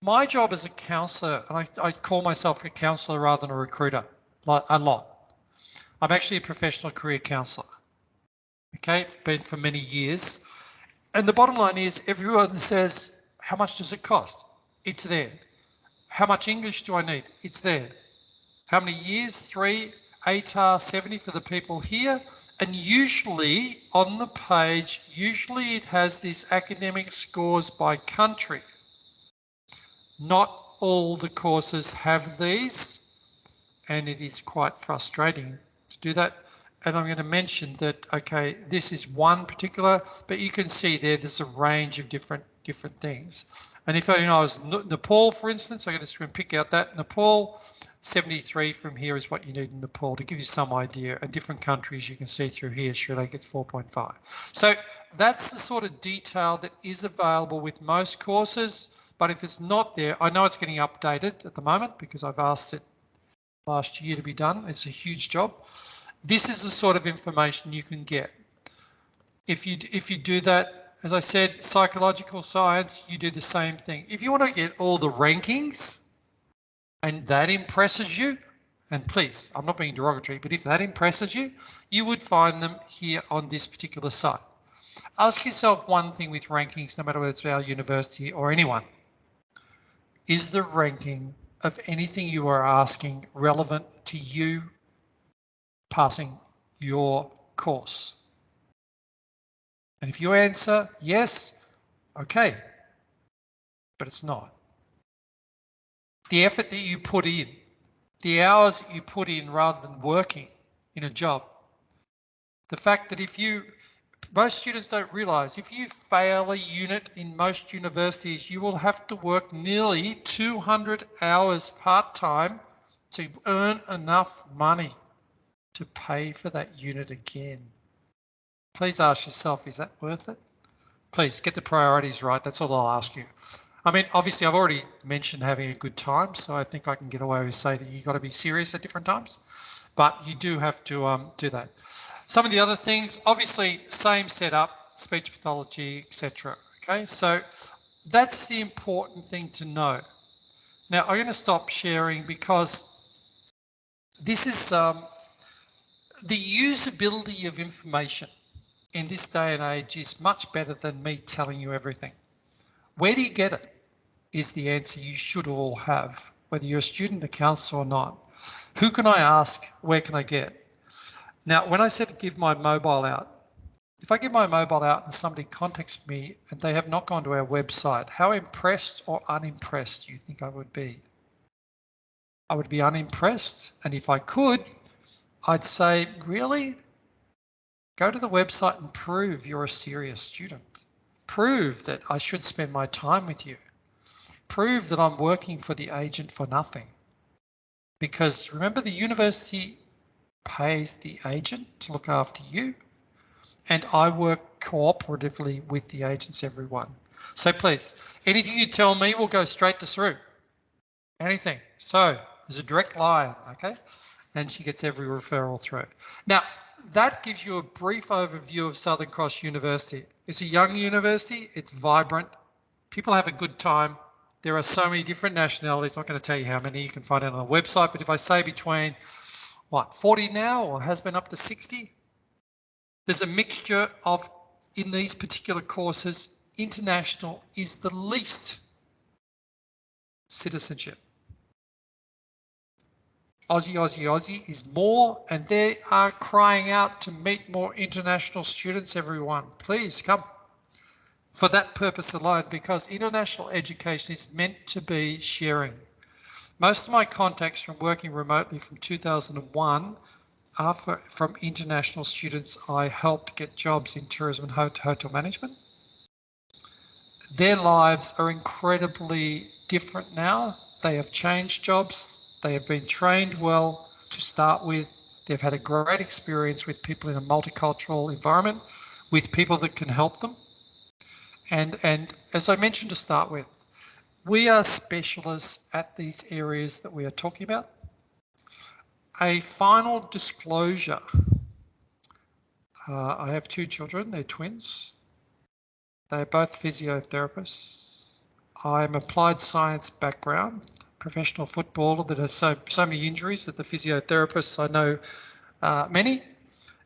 my job as a counsellor, and I call myself a counsellor rather than a recruiter, a lot. I'm actually a professional career counsellor. Okay, been for many years. And the bottom line is everyone says, how much does it cost? It's there. How much English do I need? It's there. How many years? 3, ATAR 70 for the people here. And usually on the page, usually it has these academic scores by country. Not all the courses have these, and it is quite frustrating to do that. And I'm going to mention that, okay, this is one particular, but you can see there's a range of different things. And if I was Nepal, for instance, I'm going to pick out that Nepal, 73 from here is what you need in Nepal to give you some idea. And different countries you can see through here, Sri Lanka it's 4.5. So that's the sort of detail that is available with most courses. But if it's not there, I know it's getting updated at the moment because I've asked it last year to be done. It's a huge job. This is the sort of information you can get. If you do that, As I said, psychological science, you do the same thing. If you want to get all the rankings and that impresses you, and please, I'm not being derogatory, but if that impresses you, you would find them here on this particular site. Ask yourself one thing with rankings, no matter whether it's our university or anyone. Is the ranking of anything you are asking relevant to you passing your course? And if you answer yes, okay, but it's not. The effort that you put in, the hours that you put in rather than working in a job, the fact that most students don't realise, if you fail a unit in most universities, you will have to work nearly 200 hours part-time to earn enough money to pay for that unit again. Please ask yourself, is that worth it? Please get the priorities right. That's all I'll ask you. I mean, obviously, I've already mentioned having a good time, so I think I can get away with saying that you've got to be serious at different times, but you do have to do that. Some of the other things, obviously, same setup, speech pathology, etc. Okay, so that's the important thing to know. Now, I'm going to stop sharing because this is the usability of information in this day and age is much better than me telling you everything. Where do you get it is the answer you should all have, whether you're a student, a counsellor or not. Who can I ask? Where can I get? Now, when I said give my mobile out, if I give my mobile out and somebody contacts me and they have not gone to our website, how impressed or unimpressed do you think I would be? I would be unimpressed. And if I could, I'd say, really? Go to the website and prove you're a serious student. Prove that I should spend my time with you. Prove that I'm working for the agent for nothing. Because remember, the university pays the agent to look after you, and I work cooperatively with the agents, everyone. So please, anything you tell me will go straight to Saru. Anything. So there's a direct line, okay? And she gets every referral through. Now, that gives you a brief overview of Southern Cross University. It's a young university, it's vibrant, people have a good time. There are so many different nationalities. I'm not going to tell you how many, you can find it on the website, but if I say between, 40 now or has been up to 60, there's a mixture of, in these particular courses, international is the least citizenship. Aussie is more, and they are crying out to meet more international students, everyone. Please come. For that purpose alone, because international education is meant to be sharing. Most of my contacts from working remotely from 2001 are from international students I helped get jobs in tourism and hotel management. Their lives are incredibly different now. They have changed jobs. They have been trained well to start with. They've had a great experience with people in a multicultural environment, with people that can help them. And as I mentioned to start with, we are specialists at these areas that we are talking about. A final disclosure. I have two children, they're twins. They're both physiotherapists. I'm applied science background, professional footballer that has so many injuries that the physiotherapists, I know many,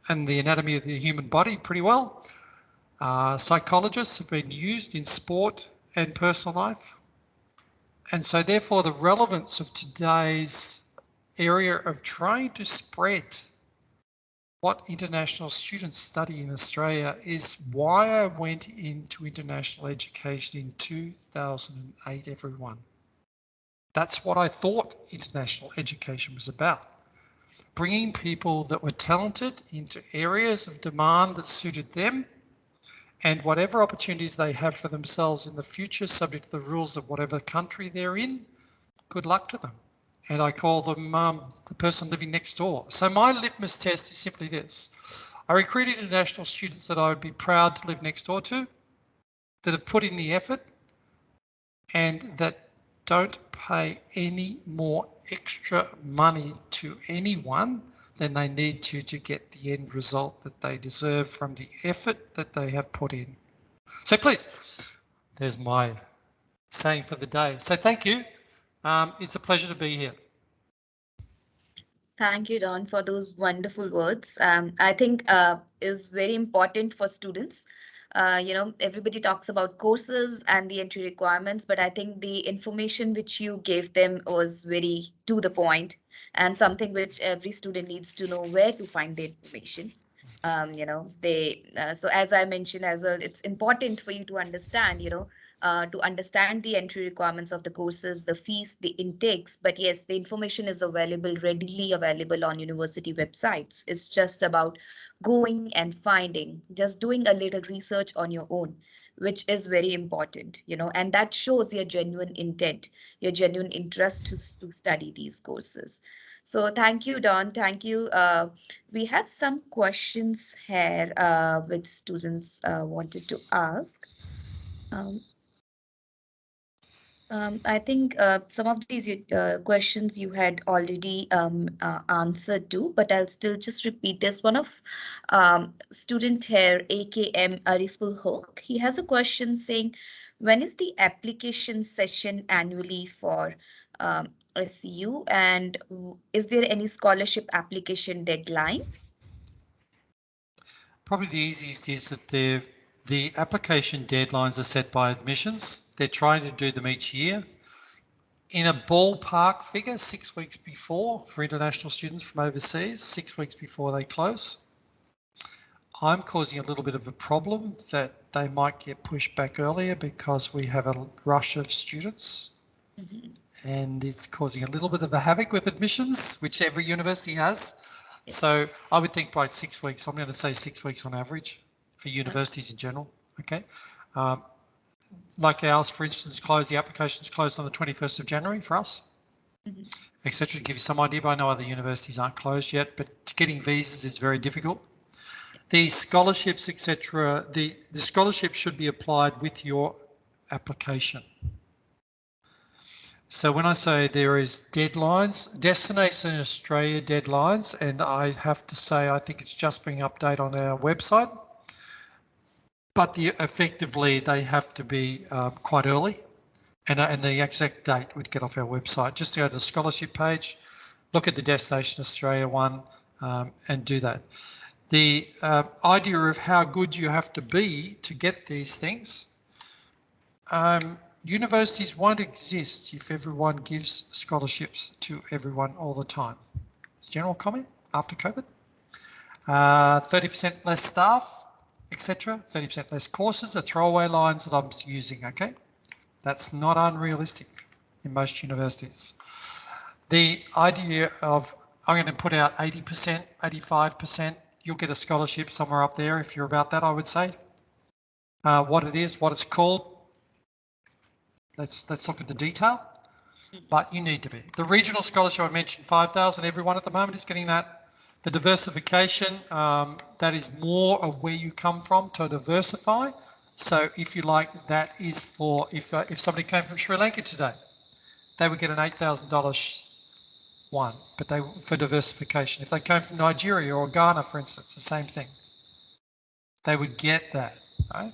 and the anatomy of the human body pretty well. Psychologists have been used in sport and personal life. And so therefore the relevance of today's area of trying to spread what international students study in Australia is why I went into international education in 2008, everyone. That's what I thought international education was about. Bringing people that were talented into areas of demand that suited them, and whatever opportunities they have for themselves in the future, subject to the rules of whatever country they're in, good luck to them. And I call them the person living next door. So my litmus test is simply this. I recruited international students that I would be proud to live next door to, that have put in the effort, and that don't pay any more extra money to anyone than they need to get the end result that they deserve from the effort that they have put in. So please, there's my saying for the day. So thank you. It's a pleasure to be here. Thank you, Don, for those wonderful words. I think is very important for students. Everybody talks about courses and the entry requirements, but I think the information which you gave them was very to the point and something which every student needs to know where to find the information. So as I mentioned as well, it's important for you to understand, to understand the entry requirements of the courses, the fees, the intakes. But yes, the information is available, readily available on university websites. It's just about going and finding, just doing a little research on your own, which is very important, and that shows your genuine intent, your genuine interest to study these courses. So thank you, Don. Thank you. We have some questions here which students wanted to ask. Um, I think some of these questions you had already answered to, but I'll still just repeat this. One of student here, 𝐬𝐸𝐬𝐬𝐢𝐭 Ariful, he has a question saying, when is the application session annually for SCU, and is there any scholarship application deadline? Probably the easiest is that the application deadlines are set by admissions. They're trying to do them each year. In a ballpark figure, 6 weeks before for international students from overseas, 6 weeks before they close. I'm causing a little bit of a problem that they might get pushed back earlier because we have a rush of students. And it's causing a little bit of a havoc with admissions, which every university has. So I would think by 6 weeks, I'm going to say 6 weeks on average for universities in general. Okay. Like ours, for instance, the applications closed on the 21st of January for us, etc. To give you some idea, but I know other universities aren't closed yet, but getting visas is very difficult. The scholarships, etc., the scholarship should be applied with your application. So when I say there is deadlines, Destination Australia deadlines, and I have to say I think it's just being updated on our website, but effectively they have to be quite early, and the exact date would get off our website. Just to go to the scholarship page, look at the Destination Australia one, and do that. The idea of how good you have to be to get these things, universities won't exist if everyone gives scholarships to everyone all the time. General comment after COVID? 30% less staff, etc. 30% less courses are throwaway lines that I'm using, okay? That's not unrealistic in most universities. The idea of, I'm going to put out 80%, 85%, you'll get a scholarship somewhere up there if you're about that, I would say. What it is, what it's called, let's look at the detail, but you need to be. The regional scholarship I mentioned, 5,000, everyone at the moment is getting that. The diversification, that is more of where you come from to diversify. So if you like, that is for, if somebody came from Sri Lanka today, they would get an $8,000 one, but they for diversification. If they came from Nigeria or Ghana, for instance, the same thing. They would get that, right?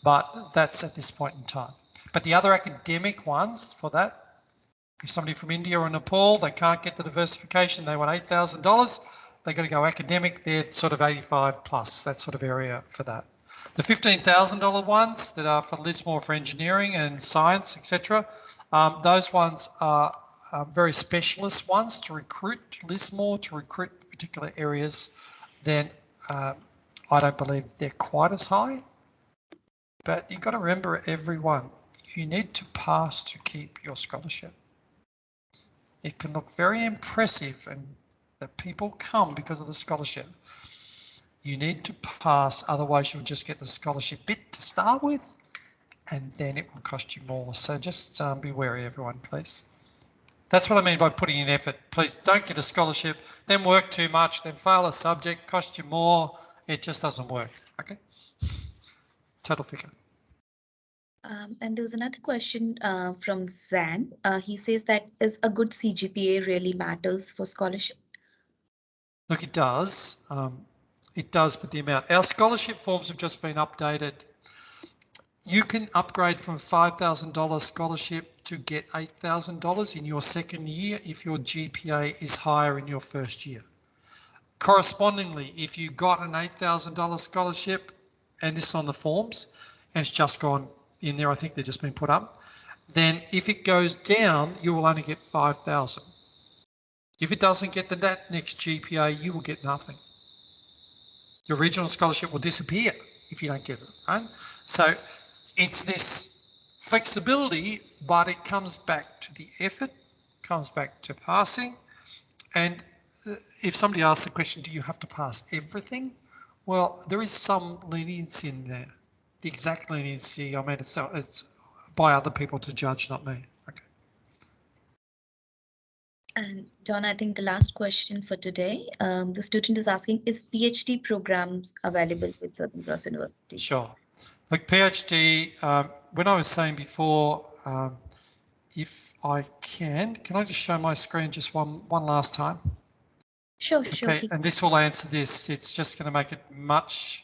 But that's at this point in time. But the other academic ones for that, if somebody from India or Nepal, they can't get the diversification, they want $8,000, they're going to go academic, they're sort of 85 plus, that sort of area for that. The $15,000 ones that are for Lismore for engineering and science, etc., those ones are very specialist ones to recruit Lismore, to recruit particular areas. Then I don't believe they're quite as high. But you've got to remember, everyone, you need to pass to keep your scholarship. It can look very impressive and that people come because of the scholarship. You need to pass, otherwise you'll just get the scholarship bit to start with, and then it will cost you more. So just be wary, everyone, please. That's what I mean by putting in effort. Please don't get a scholarship, then work too much, then fail a subject, cost you more. It just doesn't work, okay? Total figure. And there was another question from Zan. He says that, is a good CGPA really matters for scholarship? Look, it does. It does, but the amount. Our scholarship forms have just been updated you can upgrade from $5,000 scholarship to get $8,000 in your second year if your GPA is higher in your first year. Correspondingly, if you got an $8,000 scholarship, and this is on the forms, and it's just gone in there, I think they've just been put up, then if it goes down, you will only get 5,000. If it doesn't get that next GPA, you will get nothing. Your regional scholarship will disappear if you don't get it, right? So it's this flexibility, but it comes back to the effort, comes back to passing. And if somebody asks the question, do you have to pass everything? Well, there is some leniency in there. The exact leniency, I mean, it's by other people to judge, not me. Okay. And John, I think the last question for today, the student is asking, is PhD programs available with Southern Cross University? Sure. Look, PhD, when I was saying before, if I can I just show my screen just one last time? Sure. Okay, and this will answer this. It's just going to make it much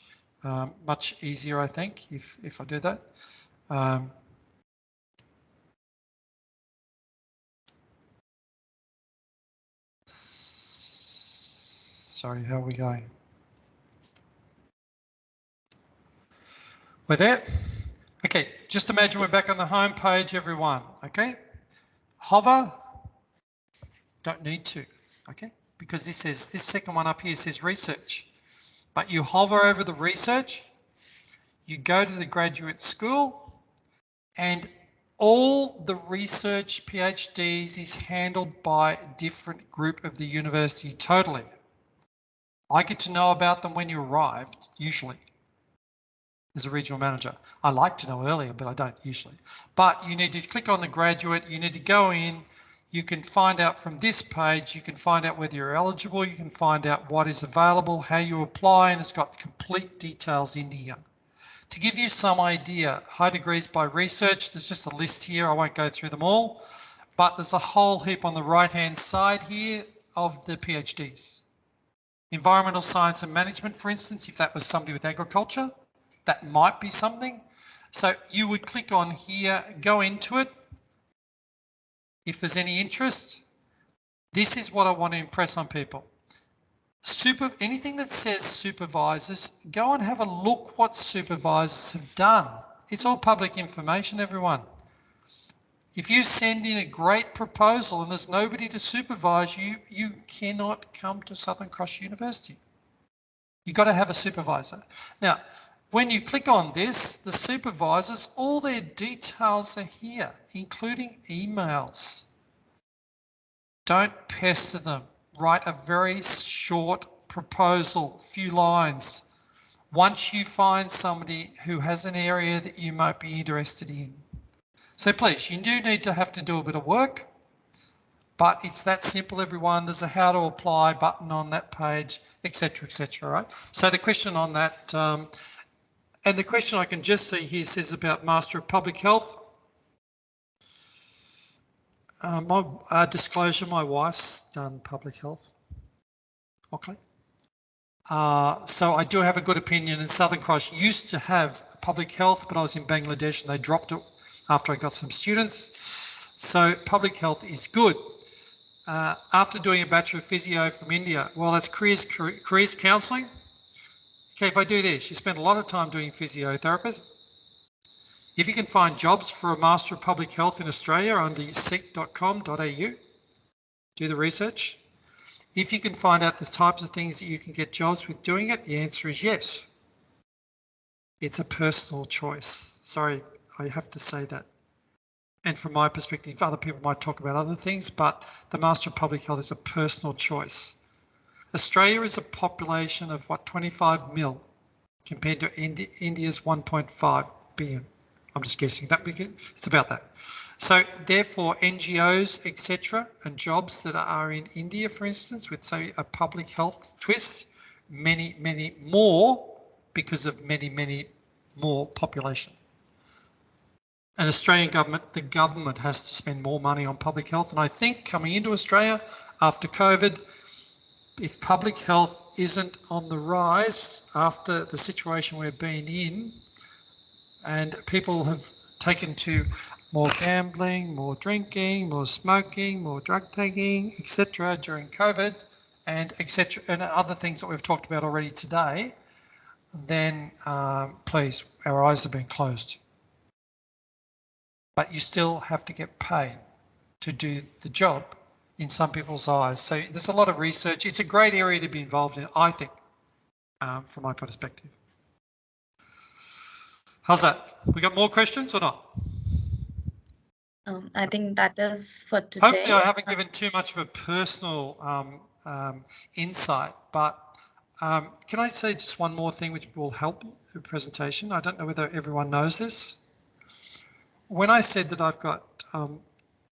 easier, I think, if I do that. Sorry, how are we going? We're there? Okay, just imagine we're back on the home page, everyone, okay? Hover, don't need to, okay? Because this second one up here says research. But you hover over the research, you go to the graduate school, and all the research PhDs is handled by a different group of the university totally. I get to know about them when you arrived, usually, as a regional manager. I like to know earlier, but I don't usually. But you need to click on the graduate, you need to go in, you can find out from this page, you can find out whether you're eligible, you can find out what is available, how you apply, and it's got complete details in here. To give you some idea, high degrees by research, there's just a list here, I won't go through them all, but there's a whole heap on the right-hand side here of the PhDs. Environmental science and management, for instance, if that was somebody with agriculture, that might be something. So you would click on here, go into it. If there's any interest, this is what I want to impress on people. Anything that says supervisors, go and have a look what supervisors have done. It's all public information, everyone. If you send in a great proposal and there's nobody to supervise you, you cannot come to Southern Cross University. You've got to have a supervisor. Now, when you click on this, the supervisors, all their details are here, including emails. Don't pester them. Write a very short proposal, few lines. Once you find somebody who has an area that you might be interested in. So please, you do need to have to do a bit of work, but it's that simple, everyone. There's a how to apply button on that page, etc., etc., right? So the question on that, and the question I can just see here says about Master of Public Health. My disclosure, my wife's done public health. Okay. So I do have a good opinion, and Southern Cross used to have public health, but I was in Bangladesh and they dropped it after I got some students. So public health is good. After doing a Bachelor of Physio from India, well, that's careers counselling. Okay, if I do this, you spend a lot of time doing physiotherapy. If you can find jobs for a Master of Public Health in Australia under seek.com.au, do the research. If you can find out the types of things that you can get jobs with doing it, the answer is yes. It's a personal choice. Sorry, I have to say that. And from my perspective, other people might talk about other things, but the Master of Public Health is a personal choice. Australia is a population of, 25 mil compared to India's 1.5 billion. I'm just guessing that because it's about that. So therefore, NGOs, etc., and jobs that are in India, for instance, with say a public health twist, many, many more because of many, many more population. And Australian government, the government has to spend more money on public health. And I think coming into Australia after COVID, if public health isn't on the rise after the situation we've been in, and people have taken to more gambling, more drinking, more smoking, more drug taking, etc. during COVID, and etc. and other things that we've talked about already today, then please, our eyes have been closed. But you still have to get paid to do the job in some people's eyes. So there's a lot of research. It's a great area to be involved in, I think, from my perspective. How's that? We got more questions or not? I think that is for today. Hopefully I haven't given too much of a personal insight, but can I say just one more thing which will help the presentation? I don't know whether everyone knows this. When I said that I've got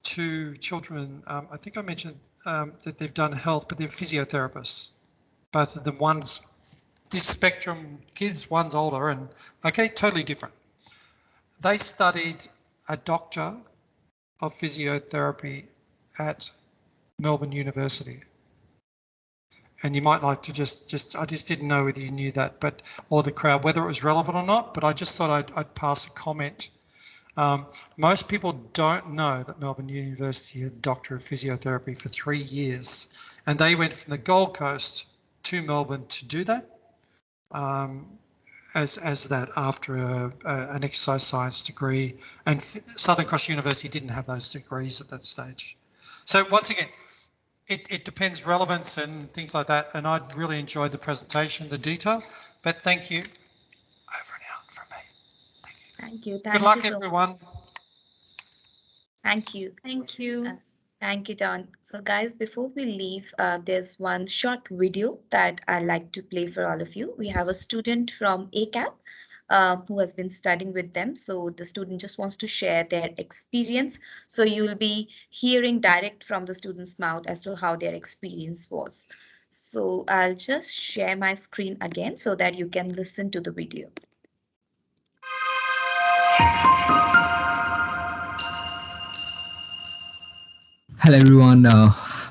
2 children, I think I mentioned that they've done health, but they're physiotherapists. Both of them, one's this spectrum kids, one's older, and okay, totally different. They studied a doctor of physiotherapy at Melbourne University. And you might like to I just didn't know whether you knew that, but, or the crowd, whether it was relevant or not, but I just thought I'd pass a comment. Most people don't know that Melbourne University had a Doctor of Physiotherapy for 3 years, and they went from the Gold Coast to Melbourne to do that, as that after an exercise science degree, and Southern Cross University didn't have those degrees at that stage. So once again, it depends relevance and things like that, and I'd really enjoyed the presentation, the detail, but thank you. Over and out from me. Thank you. Good luck, everyone. Thank you. Thank you. Thank you, Don. So guys, before we leave, there's one short video that I'd like to play for all of you. We have a student from ACAP who has been studying with them. So the student just wants to share their experience. So you'll be hearing direct from the student's mouth as to how their experience was. So I'll just share my screen again so that you can listen to the video. Hello everyone,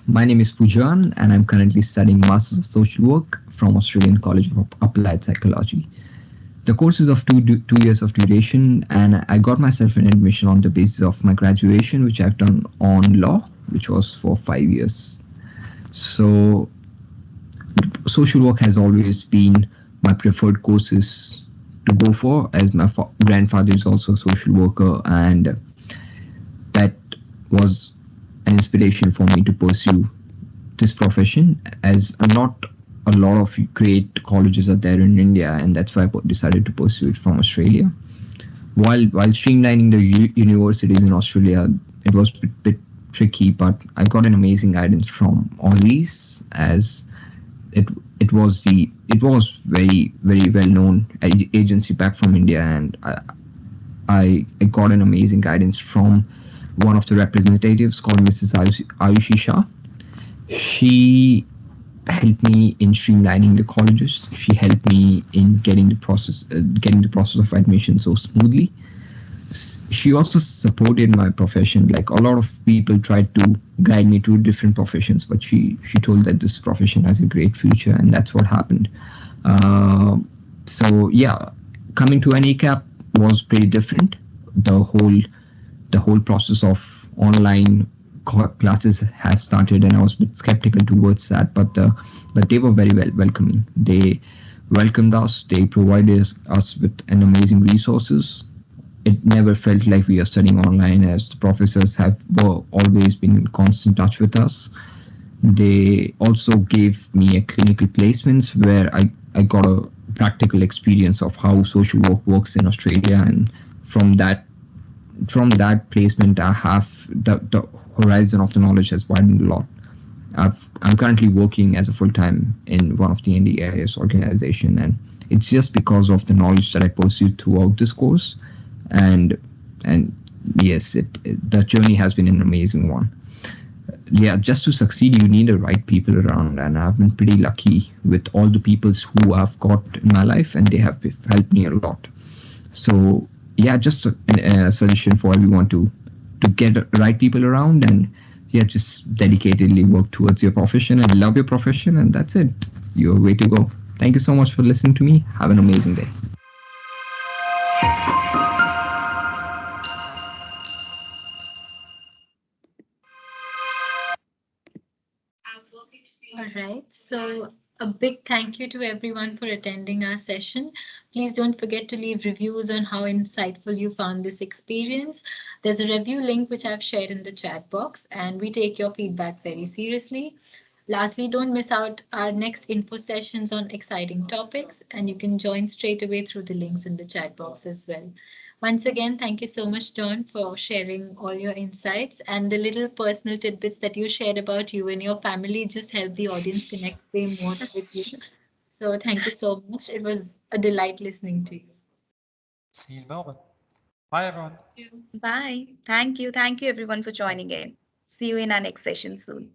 my name is Pujan and I'm currently studying Masters of Social Work from Australian College of Applied Psychology. The course is of two years of duration, and I got myself an admission on the basis of my graduation, which I've done on law, which was for 5 years. So social work has always been my preferred courses to go for, as my grandfather is also a social worker, and that was an inspiration for me to pursue this profession, as not a lot of great colleges are there in India, and that's why I decided to pursue it from Australia. While streamlining the universities in Australia, it was a bit tricky, but I got an amazing guidance from Aussizz, as it was very well known agency back from India, and I got an amazing guidance from one of the representatives called Mrs. Ayushi. She helped me in streamlining the colleges. She helped me in getting the process of admission so smoothly. She also supported my profession. Like, a lot of people tried to guide me to different professions, but she told that this profession has a great future, and that's what happened. So yeah, coming to an ACAP was pretty different. The whole process of online classes has started, and I was a bit skeptical towards that, but they were very welcoming. They welcomed us. They provided us with an amazing resources. It never felt like we are studying online, as the professors were always been in constant touch with us. They also gave me a clinical placements where I got a practical experience of how social work works in Australia, and from that placement, I have the horizon of the knowledge has widened a lot. I'm currently working as a full-time in one of the NDIS organization, and it's just because of the knowledge that I pursued throughout this course. And yes, the journey has been an amazing one. Yeah, just to succeed, you need the right people around, and I've been pretty lucky with all the people who I've got in my life, and they have helped me a lot. So yeah, just a suggestion for everyone to get the right people around, and yeah, just dedicatedly work towards your profession and love your profession, and that's it. You're way to go. Thank you so much for listening to me. Have an amazing day. All right. So a big thank you to everyone for attending our session. Please don't forget to leave reviews on how insightful you found this experience. There's a review link which I've shared in the chat box, and we take your feedback very seriously. Lastly, don't miss out our next info sessions on exciting topics, and you can join straight away through the links in the chat box as well. Once again, thank you so much, Dawn, for sharing all your insights, and the little personal tidbits that you shared about you and your family just helped the audience connect way more with you. So thank you so much. It was a delight listening to you. See you in Melbourne. Bye, everyone. Bye. Thank you. Thank you everyone for joining in. See you in our next session soon.